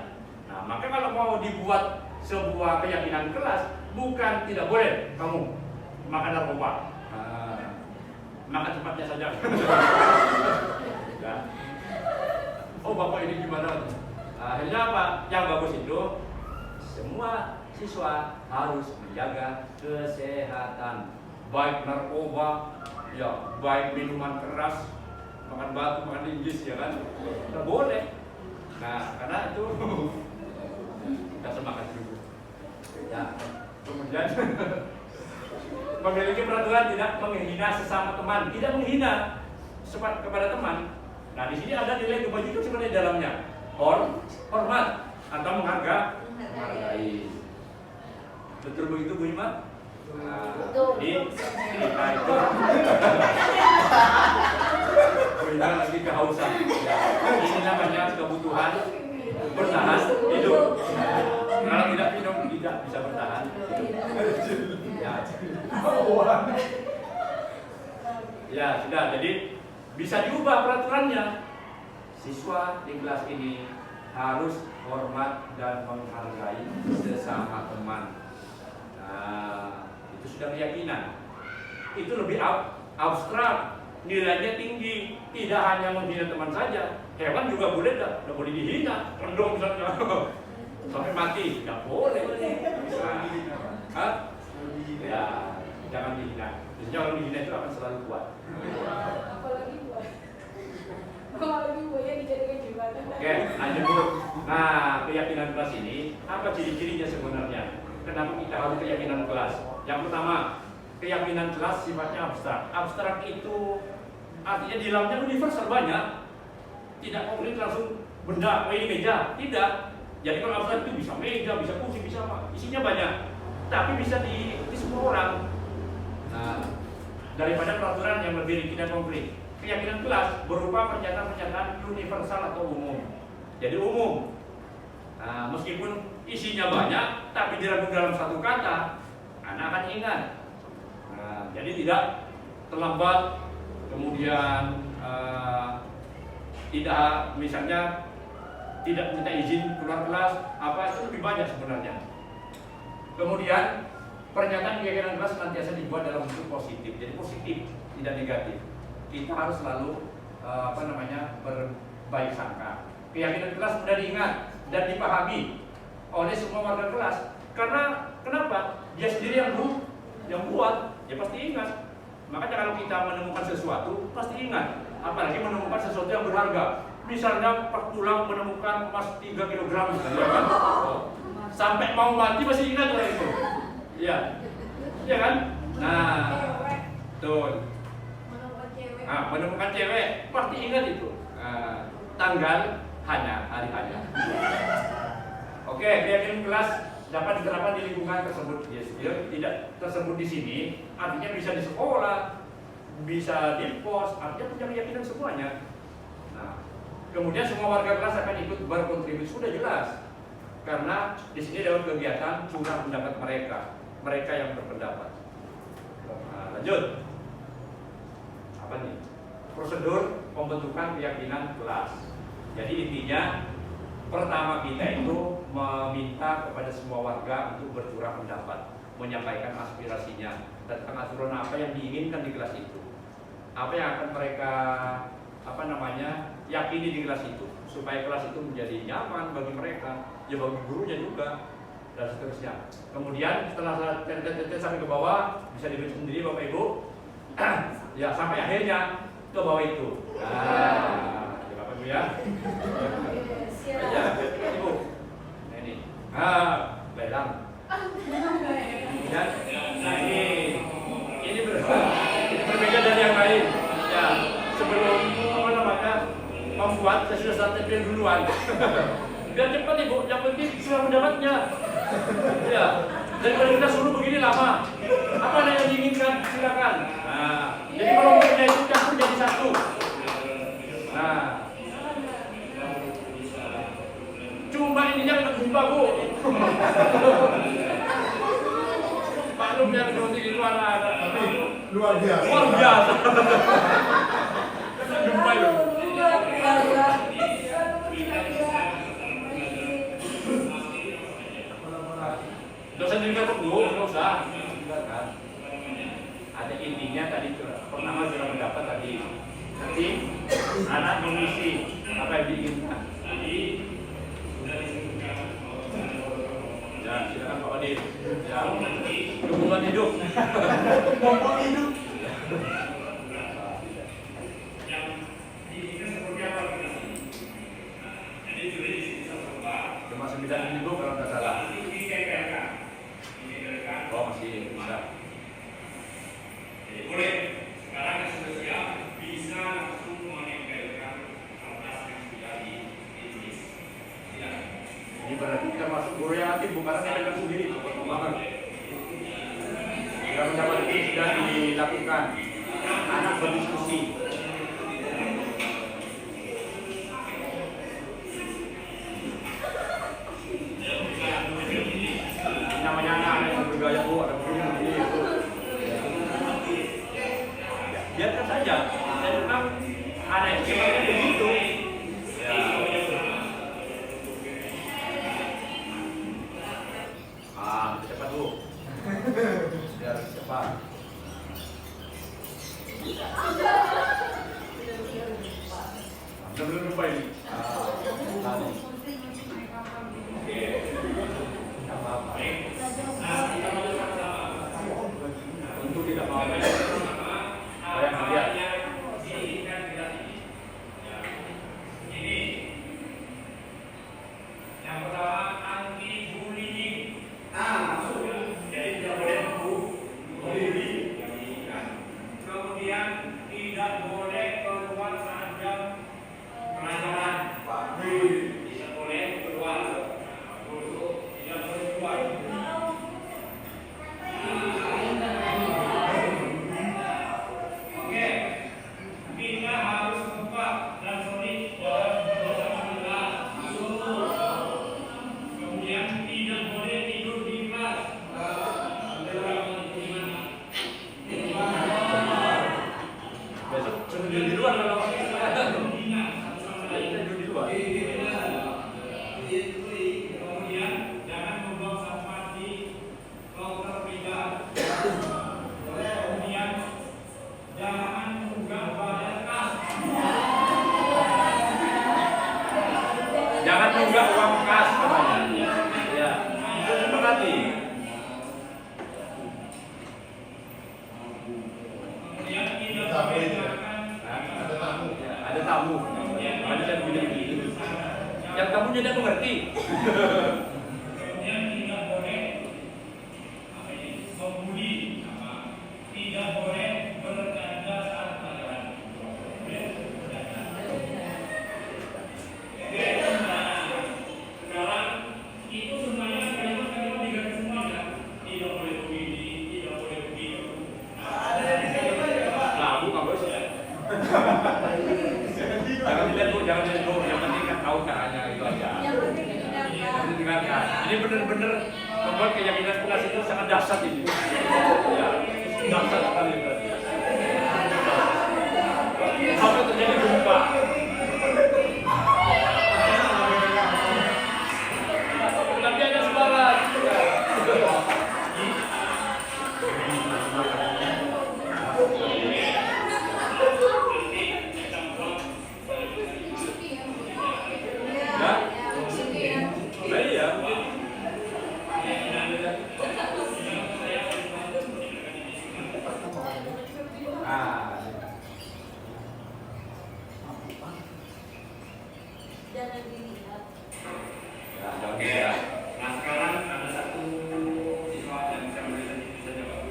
Speaker 3: Nah, maka kalau mau dibuat sebuah keyakinan kelas, bukan tidak boleh kamu makan narkoba. Makan cepatnya saja. Ya. Oh, Bapak ini gimana? Akhirnya apa? Yang bagus itu semua siswa harus menjaga kesehatan, baik narkoba, ya, baik minuman keras, makan batu, makan linggis, ya kan? Tidak boleh. Nah, karena itu kita semangat dulu. Ya, kemudian memiliki peraturan tidak menghina sesama teman, tidak menghina kepada teman. Nah, di sini ada nilai kebajikan sebenarnya di dalamnya. Hormat atau menghargai. Betul begitu Bu Ima? Nah, jadi kita itu Bu Ima lagi kehausan. Ini namanya kebutuhan Ya sudah, jadi bisa diubah peraturannya. Siswa di kelas ini harus hormat dan menghargai sesama teman. Nah, itu sudah keyakinan. Itu lebih abstrak, nilainya tinggi. Tidak hanya menghina teman saja, hewan juga boleh, tidak boleh dihina. Rendong misalnya, sampai mati, tidak boleh. Nah, ya, jangan dihina. Biasanya orang dihina itu akan selalu kuat.
Speaker 1: Apalagi buaya dijadikan jembatan.
Speaker 3: Oke, lanjut dulu. Nah, keyakinan kelas ini, apa ciri-cirinya sebenarnya? Kenapa kita harus keyakinan kelas? Yang pertama, keyakinan kelas sifatnya abstrak. Abstrak itu artinya di dalamnya universal banyak. Tidak konkret langsung benda, ini meja. Tidak. Jadi kalau abstrak itu bisa meja, bisa kursi, bisa apa. Isinya banyak. Tapi bisa di semua orang. Nah, daripada peraturan yang lebih rigid dan konkret. Keyakinan kelas berupa pernyataan-pernyataan universal atau umum. Jadi umum. Nah, meskipun isinya banyak, tapi dirangkum dalam satu kata, anak akan ingat. Nah, jadi tidak terlambat, kemudian tidak, misalnya tidak minta izin keluar kelas, apa itu lebih banyak sebenarnya. Kemudian pernyataan keyakinan kelas senantiasa dibuat dalam bentuk positif, jadi positif, tidak negatif. Kita harus selalu berbaik sangka. Keyakinan kelas mudah diingat dan dipahami oleh semua warga kelas. Karena kenapa? Dia sendiri yang buat, dia pasti ingat. Makanya kalau kita menemukan sesuatu, pasti ingat. Apalagi menemukan sesuatu yang berharga. Misalnya pas pulang menemukan emas 3 kg, ya kan? Sampai mau mati masih ingat lah itu. Iya, iya kan? Nah, tuh. Menemukan cewek pasti ingat itu. Tanggal hanya hari hanya. Oke, keyakinan kelas dapat diterapkan di lingkungan tersebut. Yes, tidak tersebut di sini, artinya bisa di sekolah, bisa di pos, artinya punya keyakinan semuanya. Nah, kemudian semua warga kelas akan ikut berkontribusi, sudah jelas. Karena di sini dalam kegiatan curah pendapat mereka yang berpendapat. Nah, lanjut. Apa nih? Prosedur pembentukan keyakinan kelas. Jadi intinya pertama kita itu meminta kepada semua warga untuk bercurah pendapat, menyampaikan aspirasinya tentang aturan apa yang diinginkan di kelas itu, apa yang akan mereka yakini di kelas itu, supaya kelas itu menjadi nyaman bagi mereka, ya bagi gurunya juga, dan seterusnya. Kemudian setelah sampai ke bawah bisa dibaca sendiri Bapak Ibu. Ya sampai akhirnya ke bawah itu. Nah, Bapak Ibu ya. Ya, Ibu. Nah, ini. Belang. Ya. Nah, ini berbeda dari yang lain. Ya, sebelum membuat saya sudah start duluan. Biar cepat Ibu, yang penting sudah pendapatnya. Ya. Daripada kita suruh begini lama. Apa yang diinginkan? Silakan. Nah, jadi kalau punya itu campur jadi satu. Nah, cuma ininya nggak jumpa Bu. Maklum yang di luar ada
Speaker 4: luar biasa.
Speaker 3: Luar biasa. Jumpa itu. Dosen juga dulu, nggak usah. Ada intinya tadi pertama sudah mendapat tadi. Nanti anak mengisi apa yang diinginkan. Ya, silakan Pak Adil. Ya, hubungan hidup.
Speaker 4: Hubungan hidup.
Speaker 3: Cuma 9 minggu kalau tidak salah. Oh masih bisa.
Speaker 5: Boleh. Sekarang yang sudah siap bisa langsung menempelkan kertas yang sudah ditulis. Silakan.
Speaker 3: Ini berarti termasuk guru yang aktif, bukan yang dengan sendiri. Banget. Sudah mendapat ini sudah dilakukan. Anak berdiskusi. Namanya anak yang bergaya Bu, ada guru yang begini Bu. biarkan saja. Dan memang anak itu memang begitu. Ya. Cepat Bu. Biar cepat. Belum lupa ini. Oke. Tidak apa-apa. Untuk tidak mau yang lihat.
Speaker 5: Ini yang pertama anti-bullying. Jadi tidak boleh bully. Kemudian tidak boleh keluar saat jam pelajaran. Tidak boleh keluar. Tidak boleh keluar. Oke, kita harus buka dan solid dalam bersama-sama. Kemudian tidak boleh tidur di kelas.
Speaker 3: Besok tidur di luar kalau tidur di luar.
Speaker 5: Kemudian jangan membuang sampah di loker pijat. Kemudian jangan menggak pada kas.
Speaker 3: Jangan nunggak uang kas namanya. Ya, itu sepakati.
Speaker 5: Kemudian tidak boleh makan.
Speaker 3: Ada tamu. Ada yang begitu. Yang tamunya dia mengerti.
Speaker 5: Kemudian tidak boleh membuli. Tidak boleh bercanda saat pelajaran. Sekarang itu semuanya kalimat-kalimat diganti semuanya. Tidak boleh begini, tidak boleh begitu.
Speaker 3: Lalu nggak bos ya. Jangan dilihat Bu, jangan dilihat Bu. Yang penting kan tahu caranya itu aja.
Speaker 1: Yang penting didengarkan.
Speaker 3: Didengarkan. Ini benar-benar membuat keyakinan kelas itu sangat dahsyat ini. Ya, dahsyat sekali berarti. Sampai terjadi gempa. Tapi ada sebaran. Ya, nah iya.
Speaker 1: Jangan dilihat.
Speaker 5: Oke. Nah sekarang ada satu siswa yang bisa bisa jawab.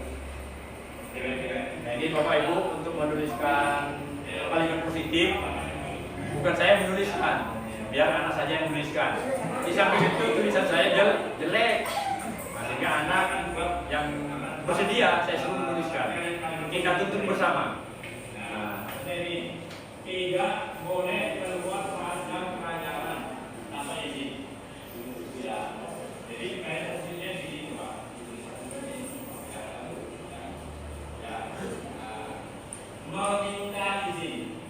Speaker 3: Nah ini Bapak Ibu untuk menuliskan kalimat positif, bukan saya menuliskan, biar anak saja yang menuliskan. Di samping itu tulisan saya jelek, nah, sehingga anak yang bersedia saya suruh menuliskan. Kita tuntut bersama. Nah,
Speaker 5: Jadi tidak boleh keluar saat jam pelajaran tanpa izin. Ya. Jadi kayak posisinya di sini Pak. Ya. Meminta izin.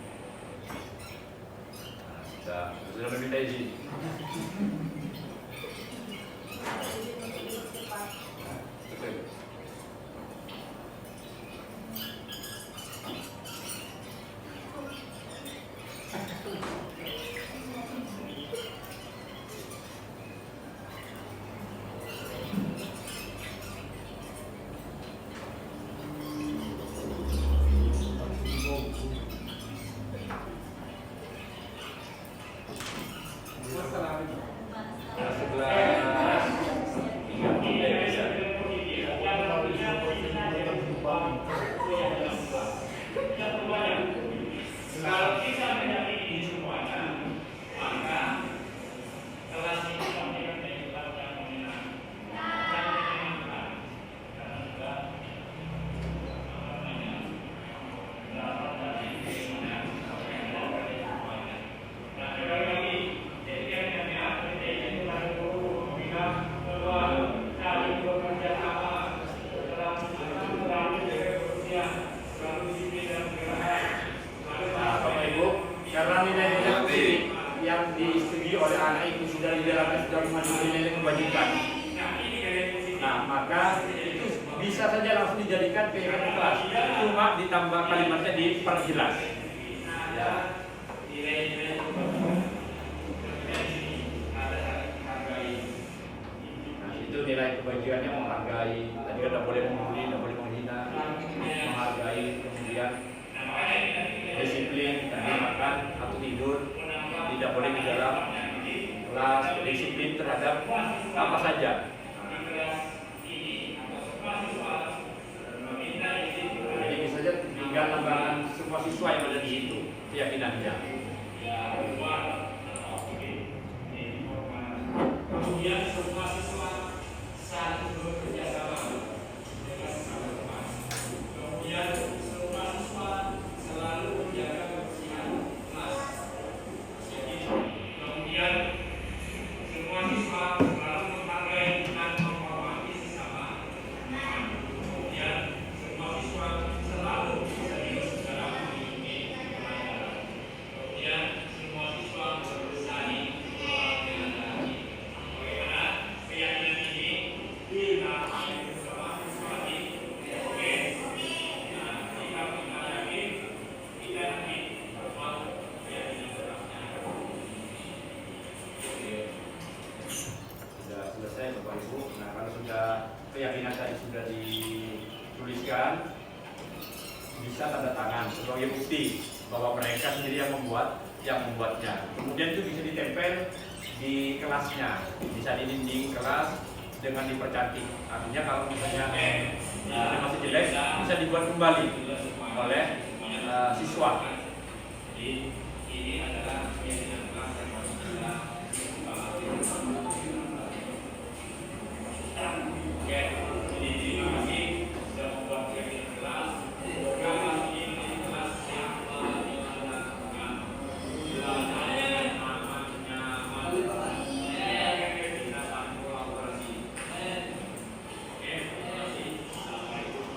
Speaker 3: sudah meminta izin. Betul. disetujui oleh anak itu sudah dijalankan sudah mengandung nilai kebajikan. Nah, maka itu bisa saja langsung dijadikan keyakinan kelas. Cuma ditambah kalimatnya diperjelas. Ya. Nah, itu nilai kebajikannya menghargai. Tadi kan tidak boleh membuli, tidak boleh menghina, menghargai, kemudian disiplin, tadi makan atau tidur, tidak boleh di dalam kelas, disiplin terhadap apa saja. Jadi bisa saja tinggal lembaran semua siswa yang ada di situ, keyakinannya.
Speaker 5: Kemudian semua siswa saling bekerja sama dengan sama-sama. Kemudian semua siswa selalu menjaga kebersihan kelas. Kemudian semua siswa selalu menghargai dan menghormati sesama. Kemudian semua siswa selalu serius dalam mengikuti pelajaran. Kemudian semua siswa saling menghormati. Bagaimana keyakinan ini dinaati bersama siswa di oke. Nah, jika kita yakin, kita nanti berbuat keyakinan berasnya.
Speaker 3: Sudah selesai Bapak Ibu. Nah, kalau sudah keyakinan tadi sudah dituliskan, bisa tanda tangan sebagai bukti bahwa mereka sendiri yang membuatnya. Kemudian itu bisa ditempel di kelasnya, bisa di dinding kelas dengan dipercantik. Artinya kalau misalnya masih jelek, bisa dibuat kembali oleh siswa.
Speaker 5: Jadi ini adalah keyakinan kelas yang harus kita oke, jadi terima kasih sudah membuat keyakinan kelas. Kelas ini kelas yang dilakukan belajar aman, nyaman, kita saling kolaborasi. Oke, terima kasih. Assalamualaikum.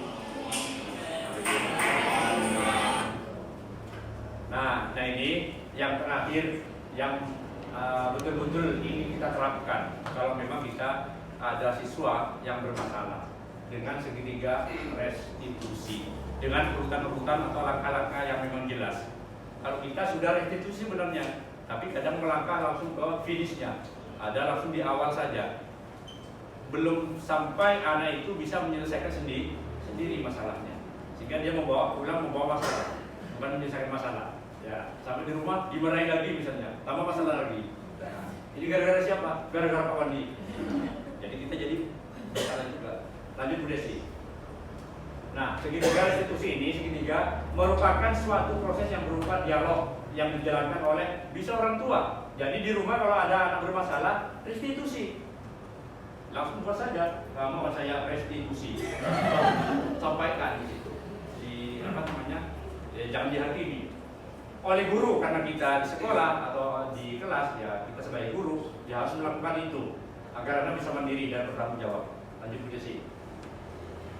Speaker 3: Nah ini yang terakhir yang betul-betul ini kita terapkan kalau memang kita ada siswa yang bermasalah dengan segitiga restitusi dengan urutan-urutan atau langkah-langkah yang memang jelas. Kalau kita sudah restitusi sebenarnya, tapi kadang melangkah langsung ke finishnya, ada langsung di awal saja, belum sampai anak itu bisa menyelesaikan sendiri masalahnya, sehingga dia membawa masalah, bukan menyelesaikan masalah. Ya, sampai di rumah dimarahin lagi misalnya, tambah masalah lagi. Nah, ini gara-gara siapa? Gara-gara Pak Wandi. Jadi kita jadi masalah juga. Lanjut Bu Desi. Nah, segitiga restitusi ini merupakan suatu proses yang berupa dialog yang dijalankan oleh bisa orang tua. Jadi di rumah kalau ada anak bermasalah, restitusi. Langsung buat saja, mau saya restitusi. Sampaikan di situ. Jangan dihakimi oleh guru karena kita di sekolah atau di kelas, ya kita sebagai guru ya harus melakukan itu agar anak bisa mandiri dan bertanggung jawab. Lanjut Bu Desi.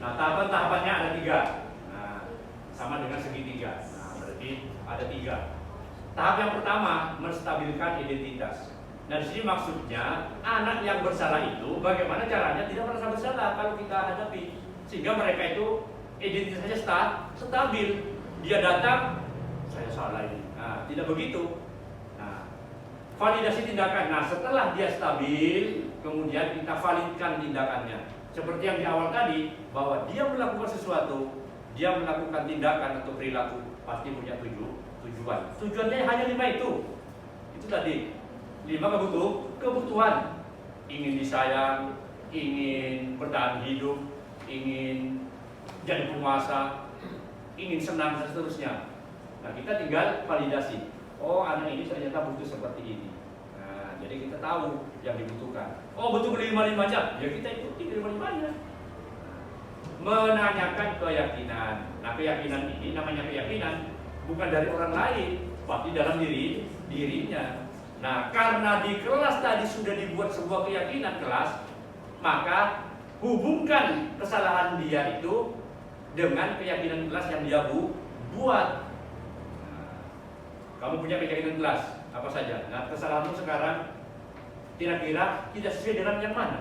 Speaker 3: Nah, tahapan-tahapannya ada 3. Nah, sama dengan segitiga. Nah, berarti ada 3. Tahap yang pertama menstabilkan identitas. Nah, di sini maksudnya anak yang bersalah itu bagaimana caranya tidak merasa bersalah kalau kita hadapi, sehingga mereka itu identitasnya stabil. Dia datang, saya salah ini. Nah, tidak begitu. Nah, validasi tindakan. Nah, setelah dia stabil, kemudian kita validkan tindakannya. Seperti yang di awal tadi, bahwa dia melakukan sesuatu, dia melakukan tindakan atau perilaku, pasti punya tujuan. Tujuannya hanya 5 itu. Itu tadi. 5 kebutuhan. Ingin disayang, ingin bertahan hidup, ingin jadi penguasa, ingin senang dan seterusnya. Nah, kita tinggal validasi. Oh, anak ini ternyata butuh seperti ini. Nah, jadi kita tahu yang dibutuhkan. Oh, butuh 5-5-nya. Ya kita ikuti 5-5-nya. Menanyakan keyakinan. Nah, keyakinan ini namanya keyakinan bukan dari orang lain, tapi dalam dirinya. Nah, karena di kelas tadi sudah dibuat sebuah keyakinan kelas, maka hubungkan kesalahan dia itu dengan keyakinan kelas yang dia buat. Nah, kamu punya keyakinan kelas, apa saja. Nah, kesalahanmu sekarang kira-kira tidak sesuai dengan yang mana?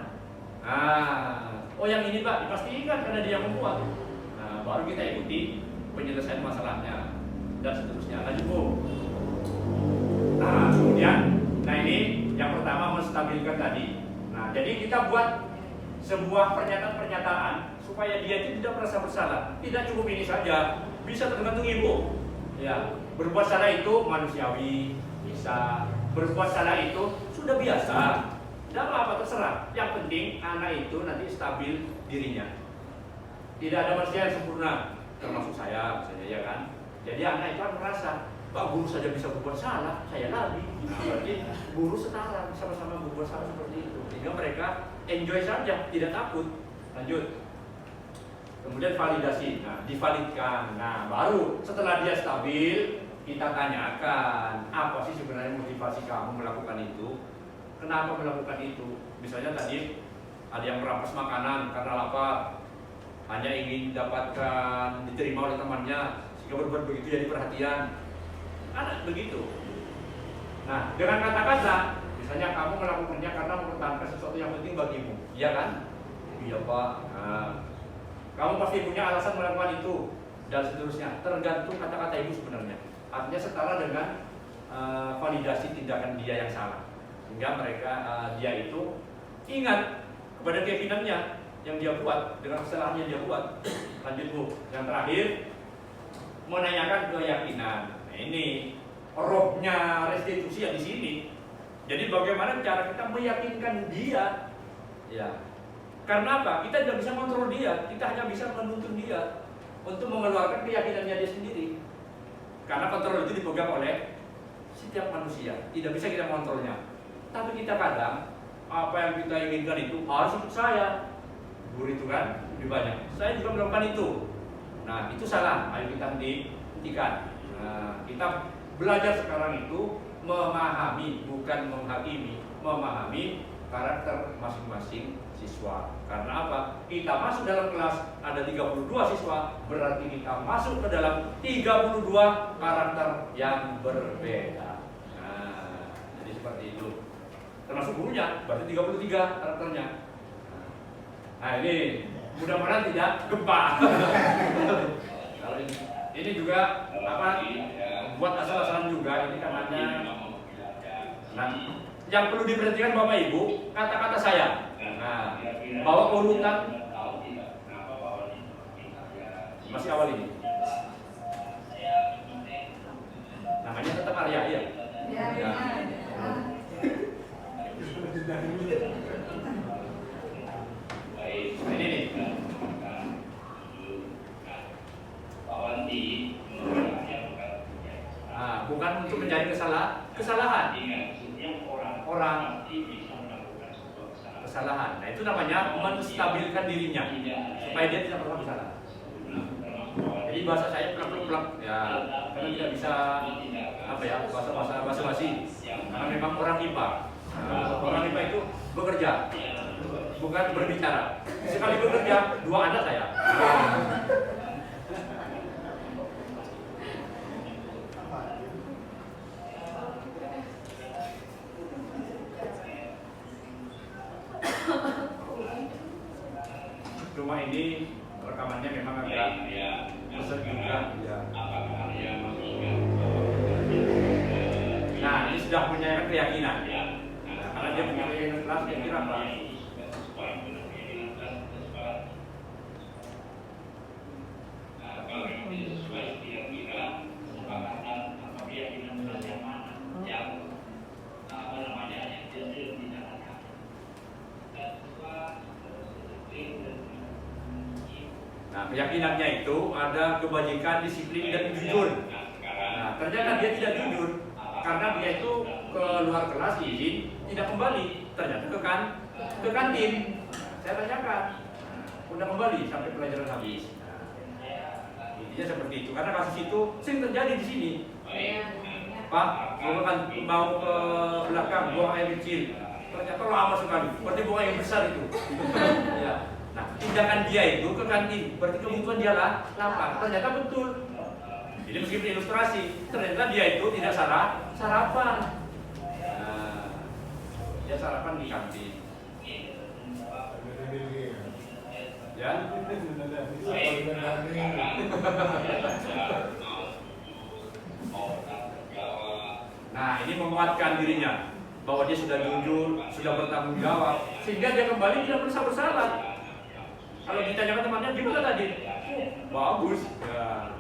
Speaker 3: Oh yang ini Pak, dipastikan karena dia yang membuat. Nah, baru kita ikuti penyelesaian masalahnya dan seterusnya. Lanjut Bu. Nah, kemudian, ini yang pertama menstabilkan tadi. Nah, jadi kita buat sebuah pernyataan supaya dia itu tidak merasa bersalah. Tidak cukup ini saja, bisa tergantung ibu. Ya, berbuat salah itu manusiawi, bisa. Berbuat salah itu sudah biasa. Tidak apa-apa, terserah. Yang penting anak itu nanti stabil dirinya. Tidak ada manusia yang sempurna, termasuk saya, misalnya ya kan. Jadi anak itu akan merasa, Pak guru saja bisa berbuat salah, saya lagi. Nah, berarti guru setara, sama-sama berbuat salah seperti itu. Sehingga mereka enjoy saja, tidak takut. Lanjut. Kemudian validasi, nah divalidkan. Nah baru setelah dia stabil, kita tanyakan apa sih sebenarnya motivasi kamu melakukan itu, kenapa melakukan itu. Misalnya tadi ada yang merampas makanan karena lapar, hanya ingin dapatkan diterima oleh temannya, sehingga berbuat begitu jadi perhatian. Anak begitu. Nah dengan kata-kata, misalnya kamu melakukannya karena mempertahankan sesuatu yang penting bagimu, iya kan? Iya Pak. Nah, kamu pasti punya alasan melakukan itu dan seterusnya. Tergantung kata-kata ibu sebenarnya. Artinya setara dengan validasi tindakan dia yang salah. Sehingga mereka dia itu ingat kepada keyakinannya yang dia buat dengan kesalahan yang dia buat. Lanjut Bu. Yang terakhir menanyakan keyakinan. Nah, ini rohnya restitusi yang di sini. Jadi bagaimana cara kita meyakinkan dia? Ya. Karena apa? Kita tidak bisa kontrol dia, kita hanya bisa menuntun dia untuk mengeluarkan keyakinannya dia sendiri. Karena kontrol itu dipegang oleh setiap manusia, tidak bisa kita kontrolnya. Tapi kita kadang apa yang kita inginkan itu harus ikut saya. Guru itu kan lebih banyak. Saya juga melakukan itu. Nah itu salah. Ayo kita hentikan. Nah, kita belajar sekarang itu memahami, bukan menghakimi, memahami karakter masing-masing siswa. Karena apa? Kita masuk dalam kelas ada 32 siswa, berarti kita masuk ke dalam 32 karakter yang berbeda. Nah, jadi seperti itu. Termasuk gurunya, berarti 33 karakternya. Nah ini mudah-mudahan tidak gempa. Kalau ini juga apa? Buat asal-asalan juga ini karena. Nah, yang perlu diperhatikan Bapak Ibu, kata-kata saya. Nah, bawa urutan masih awal ini. Namanya tetap Arya ya. Ya. Nah, ini nih. Nah, bukan untuk mencari kesalahan. Orang kesalahan. Nah itu namanya menstabilkan dirinya supaya dia tidak pernah bersalah. Jadi bahasa saya plak-plak ya, karena tidak bisa apa ya bahasa basi. Karena memang orang IPA. Orang IPA itu bekerja, bukan berbicara. Sekali bekerja, 2 anak saya. Cuma ini rekamannya memang agak besar juga ya. Nah ini sudah punya keyakinan. Nah, karena dia punya keyakinan keras, dia kira apa? Nah, keyakinannya itu ada kebajikan, disiplin, dan jujur. Nah, ternyata dia tidak jujur karena dia itu keluar kelas izin tidak kembali. Ternyata ke kantin. Saya tanyakan, udah kembali sampai pelajaran habis. Nah, intinya seperti itu. Karena kasus itu sering terjadi di sini. Pak, mau ke belakang buang air kecil. Ternyata lama sekali. Berarti buang air besar itu. Ya. Nah, tindakan dia itu ke kantin, berarti kebutuhan dia lapar. Ternyata betul. Jadi meskipun ilustrasi, ternyata dia itu tidak sarapan. dia sarapan di kantin. Ya. Nah, ini menguatkan dirinya bahwa dia sudah jujur, sudah bertanggung jawab, sehingga dia kembali tidak merasa bersalah. Kalau ditanyakan temannya gimana tadi? Bagus. Ya.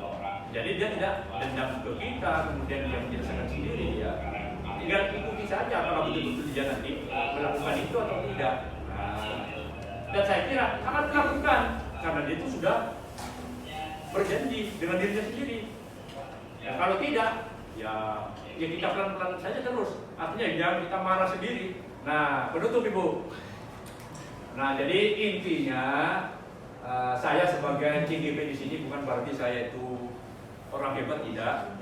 Speaker 3: Jadi dia tidak dendam ke kita, kemudian dia menjelaskan sendiri ya. Tinggal ikuti saja kalau betul-betul dia nanti melakukan itu atau tidak. Nah, dan saya kira akan melakukan karena dia itu sudah berjanji dengan dirinya sendiri. Ya, kalau tidak, ya kita pelan-pelan saja terus. Artinya jangan kita marah sendiri. Nah, penutup Ibu. Nah, jadi intinya saya sebagai CGP di sini bukan berarti saya itu orang hebat, tidak.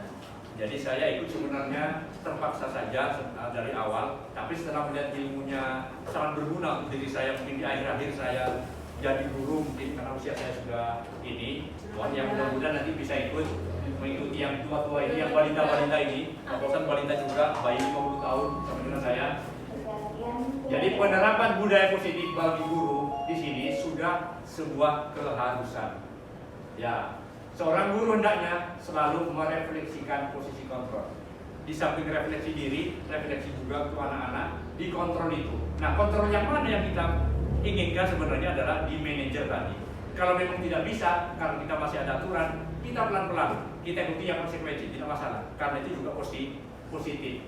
Speaker 3: Jadi saya ikut sebenarnya terpaksa saja dari awal, tapi setelah melihat ilmunya sangat berguna untuk diri saya, mungkin di akhir-akhir saya jadi guru, mungkin karena usia saya sudah ini, yang mudah-mudahan nanti bisa ikut mengikuti yang tua-tua ini, yang balita-balita ini, bosan balita juga, bayi 50 tahun sama dengan saya. Jadi penerapan budaya positif bagi guru di sini sudah sebuah keharusan. Ya. Seorang guru hendaknya selalu merefleksikan posisi kontrol. Di samping refleksi diri, refleksi juga untuk anak-anak, dikontrol itu. Nah, kontrol yang mana yang kita inginkan sebenarnya adalah di manajer tadi. Kalau memang tidak bisa, karena kita masih ada aturan, kita pelan-pelan, kita ikuti yang konsekuensi, tidak masalah. Karena itu juga positif.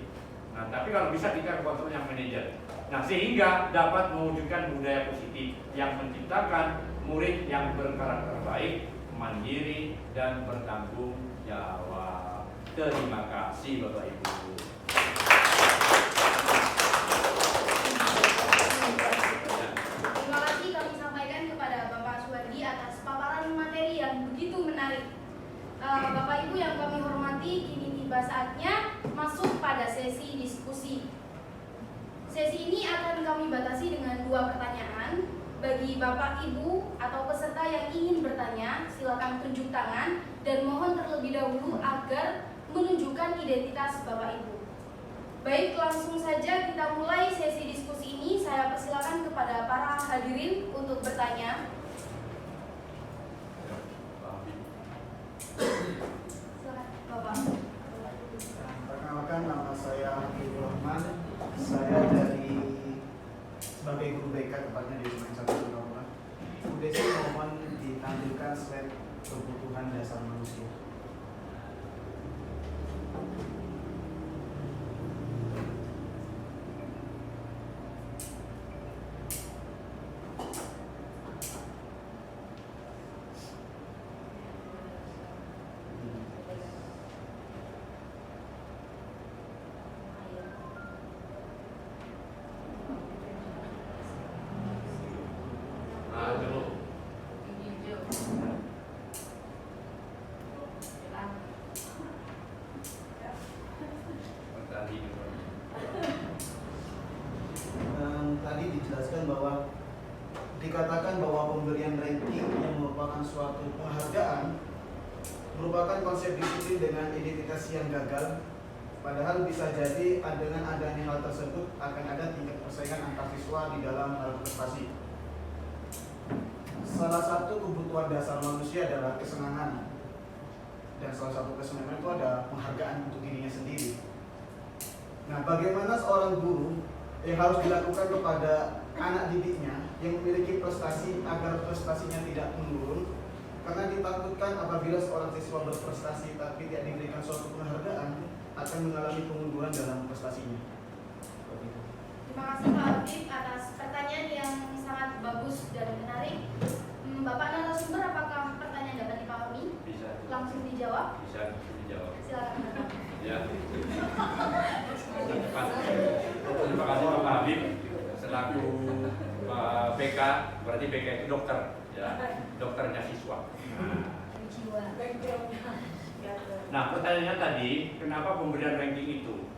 Speaker 3: Nah, tapi kalau bisa kita kontrol yang manajer. Nah, sehingga dapat mewujudkan budaya positif yang menciptakan murid yang berkarakter baik, mandiri dan bertanggung jawab. Terima kasih Bapak Ibu.
Speaker 1: Terima kasih kami sampaikan kepada Bapak Suwardi atas paparan materi yang begitu menarik. Bapak Ibu yang kami hormati, kini tiba saatnya masuk pada sesi diskusi. Sesi ini akan kami batasi dengan 2 pertanyaan. Bagi Bapak Ibu atau peserta yang ingin bertanya, silakan tunjuk tangan dan mohon terlebih dahulu agar menunjukkan identitas Bapak Ibu. Baik, langsung saja kita mulai sesi diskusi ini. Saya persilakan kepada para hadirin untuk bertanya. Silakan Bapak.
Speaker 6: Perkenalkan, nama saya Abdul Rahman. Saya sebagai guru BK tepatnya di SMA 1 Surabaya. Udesi mohon ditampilkan slide kebutuhan dasar manusia. Tadi dijelaskan bahwa dikatakan bahwa pemberian ranking yang merupakan suatu penghargaan merupakan konsep disiplin dengan identitas yang gagal, padahal bisa jadi dengan adanya hal tersebut akan ada tingkat persaingan antar siswa di dalam hal prestasi. Salah satu kebutuhan dasar manusia adalah kesenangan, dan salah satu kesenangan itu ada penghargaan untuk dirinya sendiri. Nah, bagaimana seorang guru yang harus dilakukan kepada anak didiknya yang memiliki prestasi agar prestasinya tidak menurun, karena ditakutkan apabila seorang siswa berprestasi tapi tidak diberikan suatu penghargaan akan mengalami kemunduran dalam prestasinya.
Speaker 1: Terima kasih Pak Habib atas pertanyaan yang sangat bagus dan menarik. Bapak narasumber, apakah pertanyaan dapat dipahami?
Speaker 3: Bisa.
Speaker 1: Langsung dijawab?
Speaker 3: Bisa dijawab.
Speaker 1: Silakan Bapak.
Speaker 3: Ya. Terima kasih Bapak Habib selaku BK, berarti BK itu dokter, ya, dokternya siswa. Nah, pertanyaannya tadi, kenapa pemberian ranking itu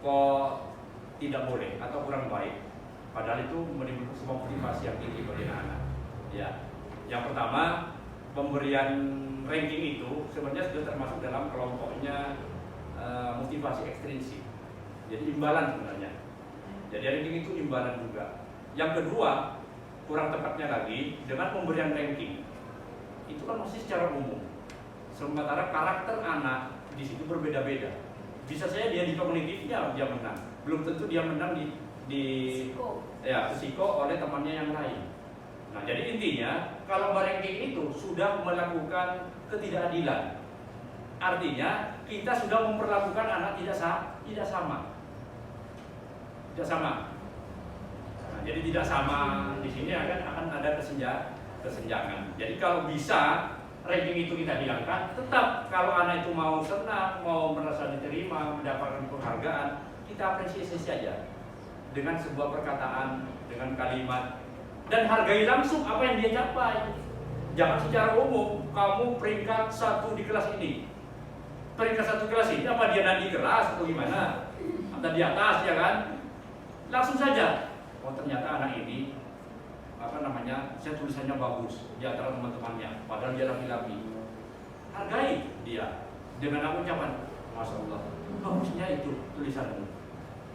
Speaker 3: kok tidak boleh atau kurang baik? Padahal itu menimbulkan sebuah motivasi yang tinggi bagi anak-anak. Ya, yang pertama, pemberian ranking itu sebenarnya sudah termasuk dalam kelompoknya motivasi ekstrinsik. Jadi imbalan sebenarnya. Jadi ranking itu imbalan juga. Yang kedua, kurang tepatnya lagi dengan pemberian ranking itu kan masih secara umum. Sementara karakter anak di situ berbeda-beda. Bisa saja dia di kognitifnya dia menang, belum tentu dia menang di psiko oleh temannya yang lain. Nah, jadi intinya kalau ranking itu sudah melakukan ketidakadilan, artinya kita sudah memperlakukan anak tidak sama. Nah, jadi tidak sama di sini akan ada kesenjangan. Jadi kalau bisa ranking itu kita hilangkan, tetap kalau anak itu mau senang, mau merasa diterima, mendapatkan penghargaan, kita apresiasi saja dengan sebuah perkataan, dengan kalimat, dan hargai langsung apa yang dia capai. Jangan secara umum, kamu peringkat 1 di kelas ini. Peringkat 1 kelas ini apa dia nanti kelas atau gimana? Atau di atas ya kan? Langsung saja. Oh ternyata anak ini saya tulisannya bagus di antara teman-temannya, padahal dia laki-laki. Hargai dia dengan ucapan, Masya Allah, bagusnya itu tulisanmu.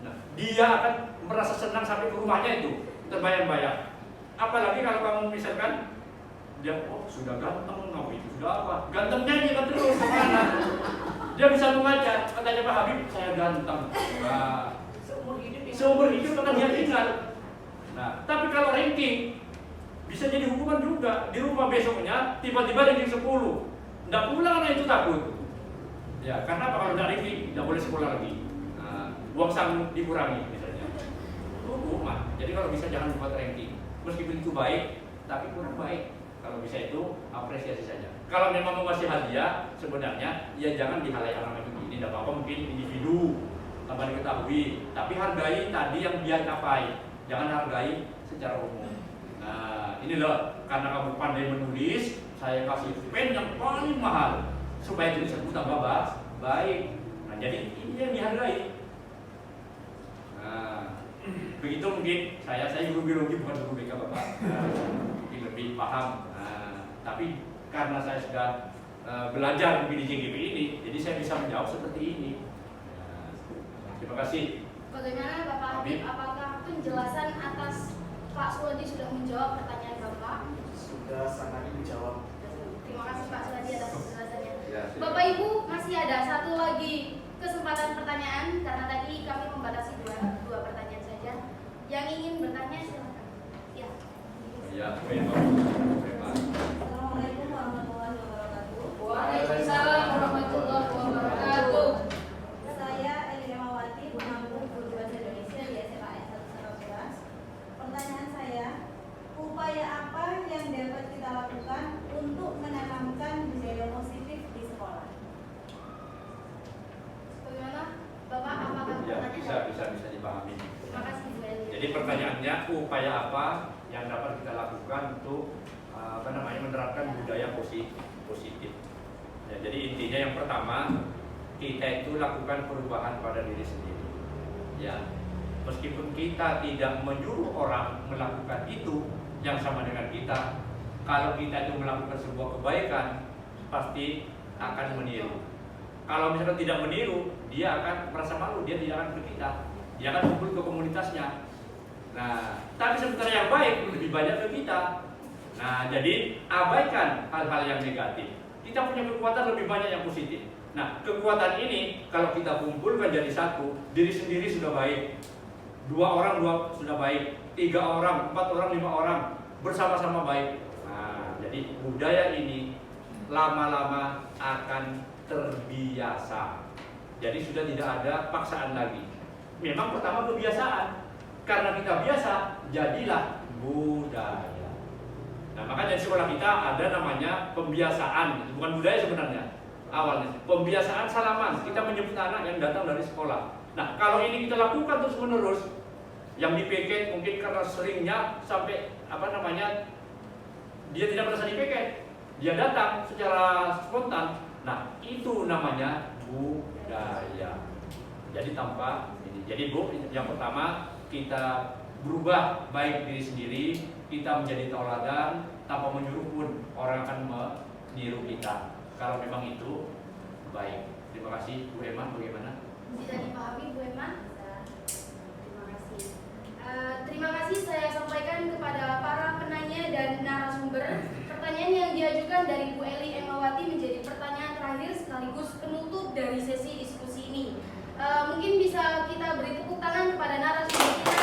Speaker 3: Nah, dia akan merasa senang sampai ke rumahnya itu terbayang-bayang. Apalagi kalau kamu misalkan dia sudah ganteng, itu sudah apa? Gantengnya dia kan terus kemana? Dia bisa membaca, katanya Pak Habib, saya ganteng. Nah, seumur hidup akan dia ingat. Nah, tapi kalau ranking bisa jadi hukuman juga. Di rumah besoknya tiba-tiba ranking 10. Tidak pulang anak itu takut. Ya, karena apa? Kalau tidak ranking tidak boleh sekolah lagi. Nah, uang saku dikurangi misalnya. Hukuman. Jadi kalau bisa jangan buat ranking. Meskipun itu baik, tapi kurang baik. Kalau bisa itu apresiasi saja. Kalau memang mau kasih hadiah, sebenarnya ya jangan di halayak ramai begini. Tidak apa-apa mungkin individu tanpa diketahui, tapi hargai tadi yang dia capai. Jangan hargai secara umum. Nah, ini loh, karena kamu pandai menulis, saya kasih pen yang paling mahal supaya tulisanmu tambah baik. Nah, jadi ini yang dihargai. Nah, begitu mungkin saya guru biologi bukan guru BK Bapak. Mungkin lebih paham. Nah, tapi karena saya sudah belajar mungkin di JGP ini, jadi saya bisa menjawab seperti ini. Nah, terima kasih.
Speaker 1: Bagaimana Bapak Habib, apakah penjelasan atas Pak Suradi sudah menjawab pertanyaan Bapak?
Speaker 6: Sudah sangat dijawab.
Speaker 1: Terima kasih Pak Suradi atas penjelasannya.
Speaker 3: Ya,
Speaker 1: Bapak Ibu, masih ada satu lagi kesempatan pertanyaan karena tadi kami membatasi dua pertanyaan saja. Yang ingin bertanya silakan. Ya.
Speaker 3: Ya,
Speaker 7: Assalamualaikum warahmatullahi wabarakatuh.
Speaker 1: Waalaikumsalam warahmatullahi wabarakatuh.
Speaker 7: Saya Eli Emawati, pengampu guru bahasa Indonesia di SMA S1 Pertanyaan saya, upaya apa yang dapat kita lakukan untuk menanamkan budaya positif di sekolah?
Speaker 1: Bagaimana Bapak, apakah
Speaker 3: ya,
Speaker 1: pertanyaan?
Speaker 3: bisa dipahami.
Speaker 1: Terima kasih Bu Eli.
Speaker 3: Jadi pertanyaannya upaya apa yang dapat kita lakukan untuk menerapkan budaya positif. Ya, jadi intinya yang pertama kita itu lakukan perubahan pada diri sendiri. Ya, meskipun kita tidak menyuruh orang melakukan itu yang sama dengan kita, kalau kita itu melakukan sebuah kebaikan pasti akan meniru. Kalau misalnya tidak meniru, dia akan merasa malu, dia tidak akan ke kita, dia akan kumpul ke komunitasnya. Nah, tapi sebenarnya yang baik lebih banyak ke kita. Nah, jadi abaikan hal-hal yang negatif. Kita punya kekuatan lebih banyak yang positif. Nah, kekuatan ini kalau kita kumpulkan jadi satu, diri sendiri sudah baik. 2 orang sudah baik, 3 orang, 4 orang, 5 orang bersama-sama baik. Nah, jadi budaya ini lama-lama akan terbiasa. Jadi sudah tidak ada paksaan lagi. Memang pertama kebiasaan. Karena kita biasa, jadilah budaya. Nah, makanya di sekolah kita ada namanya pembiasaan, bukan budaya sebenarnya. Awalnya pembiasaan salaman, kita menyebut anak yang datang dari sekolah. Nah, kalau ini kita lakukan terus menerus, yang dipiket mungkin karena seringnya sampai dia tidak merasa dipiket, dia datang secara spontan. Nah, itu namanya budaya. Jadi tanpa ini. Jadi Bu, yang pertama kita berubah baik diri sendiri, kita menjadi tauladan, tanpa menyuruh pun orang akan meniru kita. Kalau memang itu baik. Terima kasih Bu Eman, bagaimana?
Speaker 1: Bisa dipahami Bu Eman? Terima kasih. Terima kasih saya sampaikan kepada para penanya dan narasumber. Pertanyaan yang diajukan dari Bu Eli Emawati menjadi pertanyaan terakhir sekaligus penutup dari sesi diskusi ini. Mungkin bisa kita beri tepuk tangan kepada narasumber kita.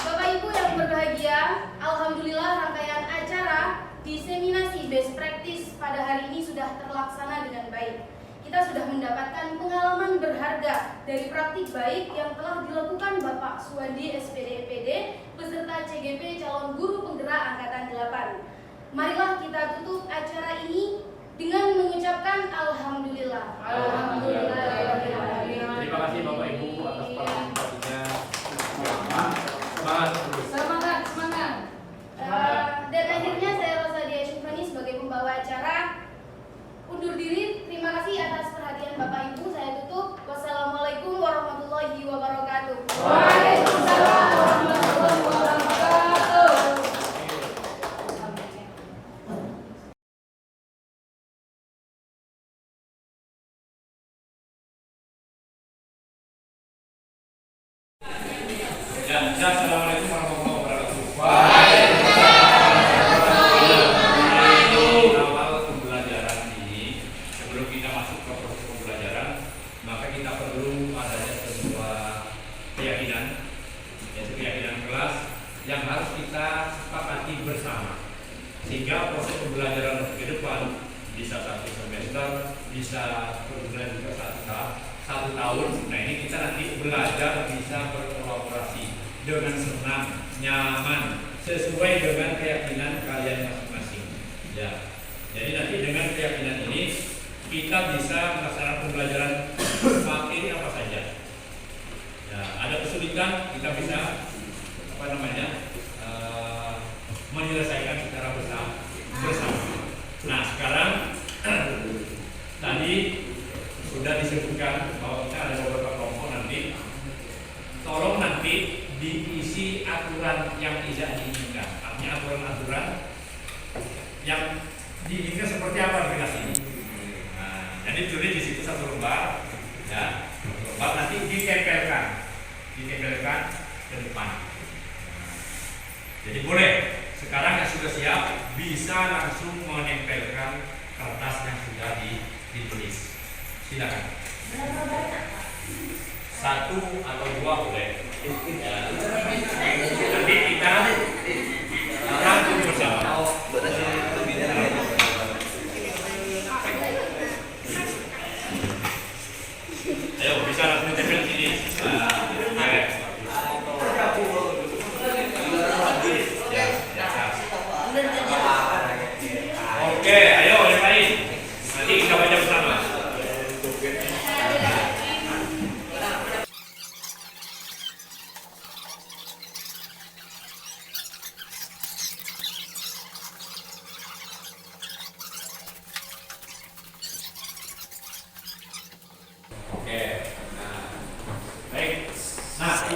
Speaker 1: Bapak Ibu yang berbahagia, alhamdulillah rangkaian acara diseminasi best practice pada hari ini sudah terlaksana dengan baik. Kita sudah mendapatkan pengalaman berharga dari praktik baik yang telah dilakukan Bapak Suwandi SPD EPD beserta CGP calon guru penggerak angkatan 8. Marilah kita tutup acara ini dengan mengucapkan alhamdulillah. Alhamdulillah.
Speaker 3: Terima kasih Bapak Ibu atas partisipasinya. Semangat terus.
Speaker 1: Semangat, semangat. Dan akhirnya saya Rosadia Syufani sebagai pembawa acara undur diri. Terima kasih atas perhatian Bapak Ibu. Saya tutup. Wassalamualaikum warahmatullahi wabarakatuh. Waalaikumsalam warahmatullahi wabarakatuh.
Speaker 5: Assalamualaikum warahmatullahi wabarakatuh. Awal pembelajaran ini, sebelum kita masuk ke proses pembelajaran, maka kita perlu adanya sebuah keyakinan, yaitu keyakinan kelas yang harus kita sepakati bersama, sehingga proses pembelajaran ke depan bisa 1 semester, bisa berbulan juga 1 tahun. Nah ini kita nanti belajar bisa berkolaborasi dengan senang, nyaman, sesuai dengan keyakinan kalian masing-masing. Ya, jadi nanti dengan keyakinan ini kita bisa melaksanakan pembelajaran materi apa saja. Ya, ada kesulitan kita bisa menyelesaikan secara bersama. Nah sekarang tadi sudah disebutkan bahwa kita ada beberapa kelompok nanti. Tolong nanti diisi aturan yang tidak diinginkan. Artinya aturan-aturan yang diinginkan seperti apa regulasi ini. Nah, jadi tulis di situ 1 lembar, ya, lembar nanti ditempelkan ke depan. Jadi boleh sekarang yang sudah siap bisa langsung menempelkan kertas yang sudah ditulis. Silakan. 1 atau 2 boleh. Ya. Nanti kita rangkum bersama. Ayo bisa langsung tempel sini. Oke, ayo yang lain. Nanti kita baca bersama.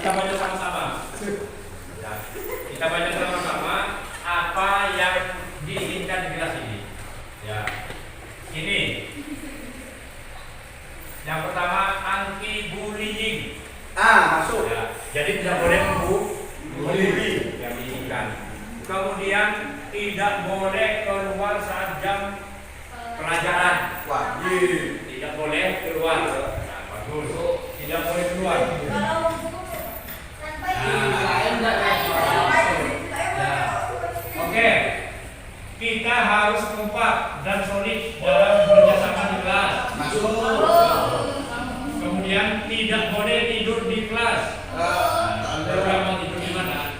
Speaker 5: Kita baca sama-sama. Ya, kita baca sama-sama apa yang diinginkan di kelas ini. Ya, ini yang pertama anti-bullying.
Speaker 6: Masuk.
Speaker 5: Ya, jadi tidak boleh membuli yang diinginkan. Kemudian tidak boleh keluar saat jam pelajaran.
Speaker 6: Wajib.
Speaker 5: Tidak boleh keluar. Nah, bagus. Tidak boleh keluar. Oke, kita harus kompak dan solid dalam kerjasama di kelas. Kemudian tidak boleh tidur di kelas. Mau tidur di mana?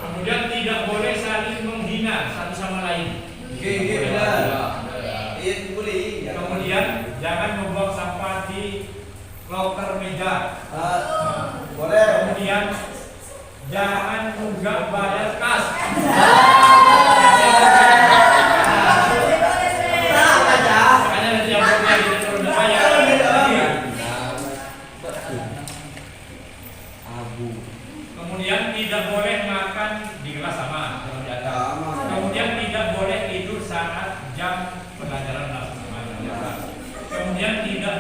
Speaker 5: Kemudian tidak boleh saling menghina satu sama lain. Kemudian jangan membuang sampah di loker meja.
Speaker 6: Boleh.
Speaker 5: Kemudian jangan juga bayar kas. Makanya nanti yang berbayar tidak perlu bayar. Kemudian tidak boleh makan di kelas sama. Kemudian tidak boleh tidur saat jam pelajaran langsung. Kemudian tidak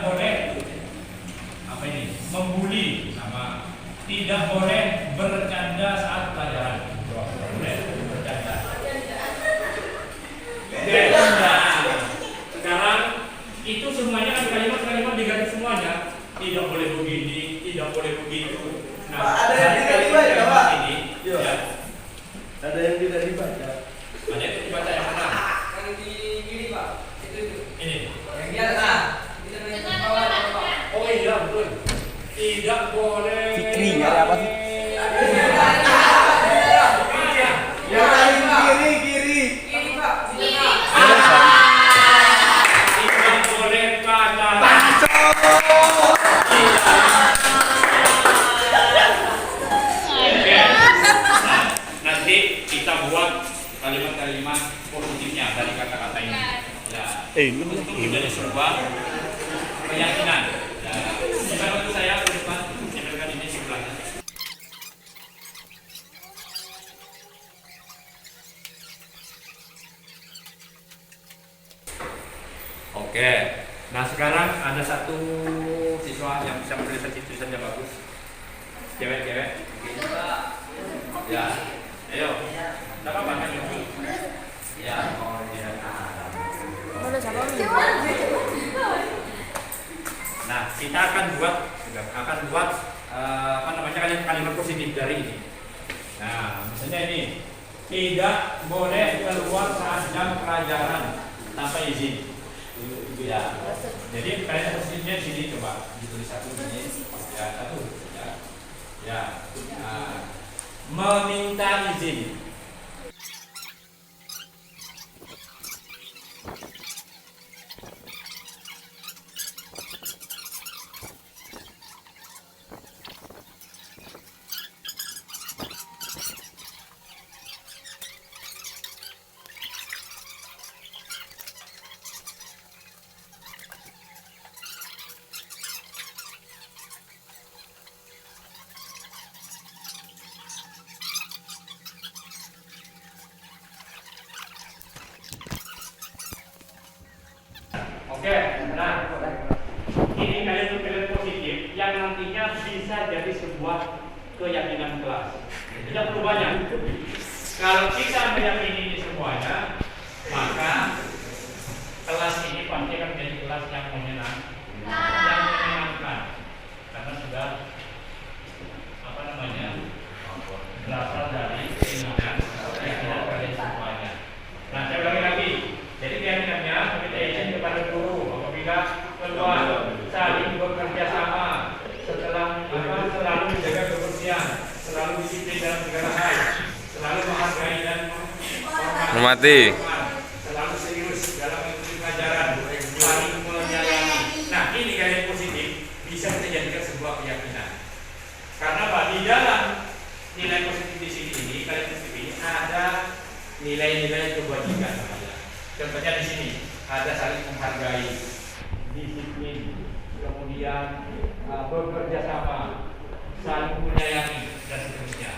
Speaker 5: tidak boleh bercanda saat pelajaran. Boleh bercanda. Bercanda. Sekarang itu semuanya kan kalimat-kalimat diganti semuanya. Tidak boleh begini, tidak boleh begitu. Nah,
Speaker 4: Pak, ada yang tidak dibaca, Pak.
Speaker 5: Ini,
Speaker 4: Iya.
Speaker 5: ya.
Speaker 4: Ada yang tidak dibaca.
Speaker 5: Ada yang dibaca yang mana?
Speaker 8: Yang di kiri Pak, itu.
Speaker 5: Ini.
Speaker 8: Yang biasa. Kita main di bawah Pak.
Speaker 5: Oh iya betul. Tidak boleh.
Speaker 9: Fikri, ada apa sih?
Speaker 4: Yang paling kiri.
Speaker 8: Kiri Pak, di
Speaker 1: Kiri.
Speaker 8: tengah.
Speaker 5: Tidak boleh pacaran. Oke. Nah, nanti kita buat kalimat-kalimat positifnya dari kata-kata ini. Ya. Untuk menjadi sebuah keyakinan. Ya. Bisa bantu saya ke depan, tempelkan ini sebelahnya. Oke. Nah sekarang ada satu siswa yang bisa menulis tulisannya bagus. Cewek-cewek. Ya. Ayo. Tidak apa-apa kan? Ya. Oh ya. Nah, kita akan buat kalimat positif dari ini. Nah, misalnya ini tidak boleh keluar saat jam pelajaran tanpa izin. Ya. Jadi kalian positifnya di sini coba ditulis satu ini. Ya, satu. Ya. Ya. Nah, meminta izin. Oke, nah ini kalian positif yang nantinya bisa jadi sebuah keyakinan kelas. Tidak perlu banyak. Kalau kita meyakini ini semuanya, maka kelas ini pasti akan menjadi kelas yang menyenangkan, karena sudah berasal dari keinginan kalian semuanya. Nah, saya ulangi lagi. Jadi keyakinannya meminta izin kepada guru apabila keluar, saling bekerja sama, selalu menjaga kebersihan, selalu disiplin dalam segala hal, selalu menghargai dan menghormati, selalu serius dalam mengikuti pelajaran, saling menyayangi. Nah, ini kalian positif bisa kita jadikan sebuah keyakinan. Karena apa? Di dalam nilai positif di sini ini, kalian positif ini ada nilai-nilai kebajikan. Contohnya di sini ada saling menghargai, disiplin, kemudian bekerja sama, saling menyayangi dan seterusnya.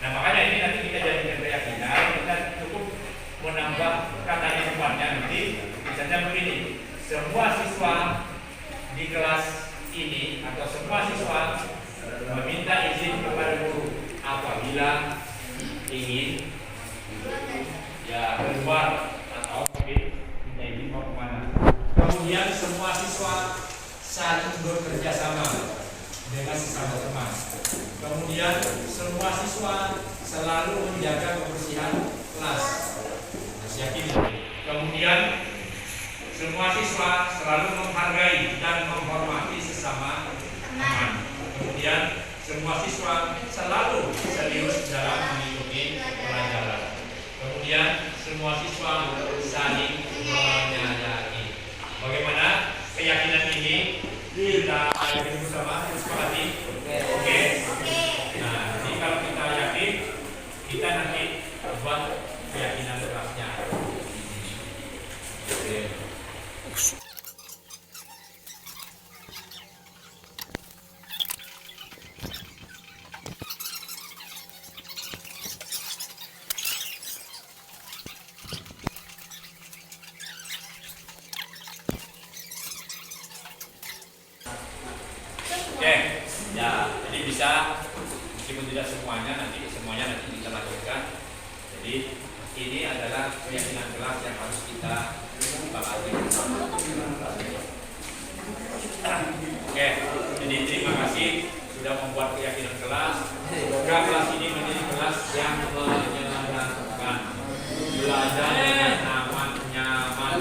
Speaker 5: Nah makanya ini nanti kita jadikan keyakinan, kita cukup menambah kata yang depannya nanti. Misalnya begini, semua siswa di kelas ini atau semua siswa meminta izin kepada guru apabila ingin ya keluar. Minta izin mau kemana. Kemudian semua siswa saling bekerja sama dengan sesama teman. Kemudian semua siswa selalu menjaga kebersihan kelas. Harus yakin. Kemudian semua siswa selalu menghargai dan menghormati sesama teman. Kemudian semua siswa selalu serius dalam mengikuti pelajaran. Kemudian semua siswa saling menyayangi. Bagaimana keyakinan ini kita yakini bersama, sepakati? Oke. Nah, jadi kalau kita yakin, kita nanti buat keyakinan kelasnya. Oke. Oke, ya, jadi bisa meskipun tidak semuanya nanti kita lakukan. Jadi ini adalah keyakinan kelas yang harus kita sepakati bersama. Oke, jadi terima kasih sudah membuat keyakinan kelas. Semoga kelas ini menjadi kelas yang menyenangkan, belajar dengan aman, nyaman,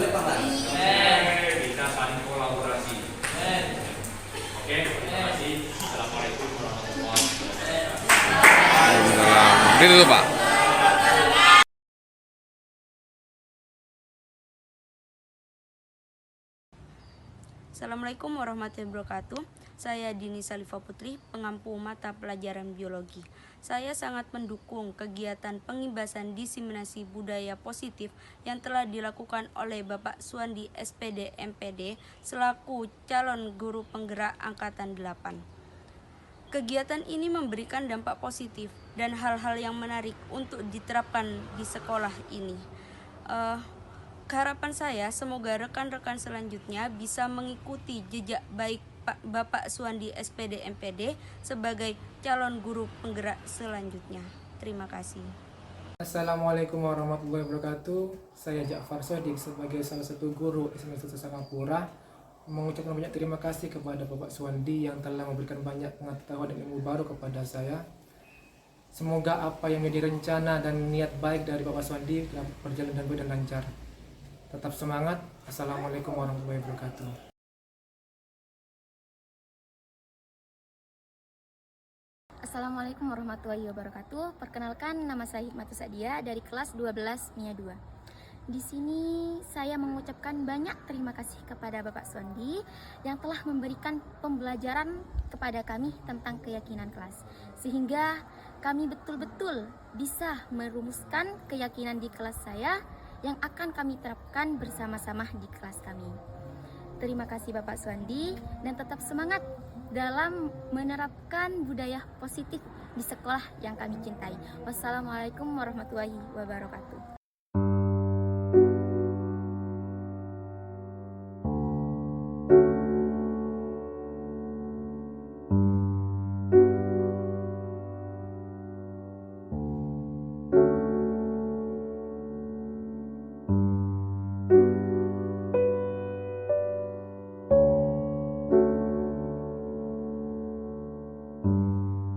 Speaker 5: kita saling kolaborasi. Oke, terima kasih. Assalamualaikum warahmatullahi wabarakatuh.
Speaker 9: Dulu Pak.
Speaker 10: Assalamualaikum warahmatullahi wabarakatuh. Saya Dini Salifa Putri, pengampu mata pelajaran biologi. Saya sangat mendukung kegiatan pengibasan diseminasi budaya positif yang telah dilakukan oleh Bapak Suwandi SPD MPD selaku calon guru penggerak angkatan 8. Kegiatan ini memberikan dampak positif dan hal-hal yang menarik untuk diterapkan di sekolah ini. Harapan saya semoga rekan-rekan selanjutnya bisa mengikuti jejak baik Bapak Suwandi SPD MPD sebagai calon guru penggerak selanjutnya. Terima kasih.
Speaker 11: Assalamualaikum warahmatullahi wabarakatuh. Saya Ja'far Sodik sebagai salah satu guru SMA 1 Sangapura mengucapkan banyak terima kasih kepada Bapak Suwandi yang telah memberikan banyak pengetahuan dan ilmu baru kepada saya. Semoga apa yang menjadi rencana dan niat baik dari Bapak Suwandi dapat berjalan dengan baik dan lancar. Tetap semangat. Assalamualaikum warahmatullahi wabarakatuh.
Speaker 12: Assalamualaikum warahmatullahi wabarakatuh. Perkenalkan, nama saya Hikmatus Sadia dari kelas 12 MIA 2. Di sini saya mengucapkan banyak terima kasih kepada Bapak Suwandi yang telah memberikan pembelajaran kepada kami tentang keyakinan kelas, sehingga kami betul-betul bisa merumuskan keyakinan di kelas saya yang akan kami terapkan bersama-sama di kelas kami. Terima kasih Bapak Suwandi dan tetap semangat dalam menerapkan budaya positif di sekolah yang kami cintai. Wassalamualaikum warahmatullahi wabarakatuh.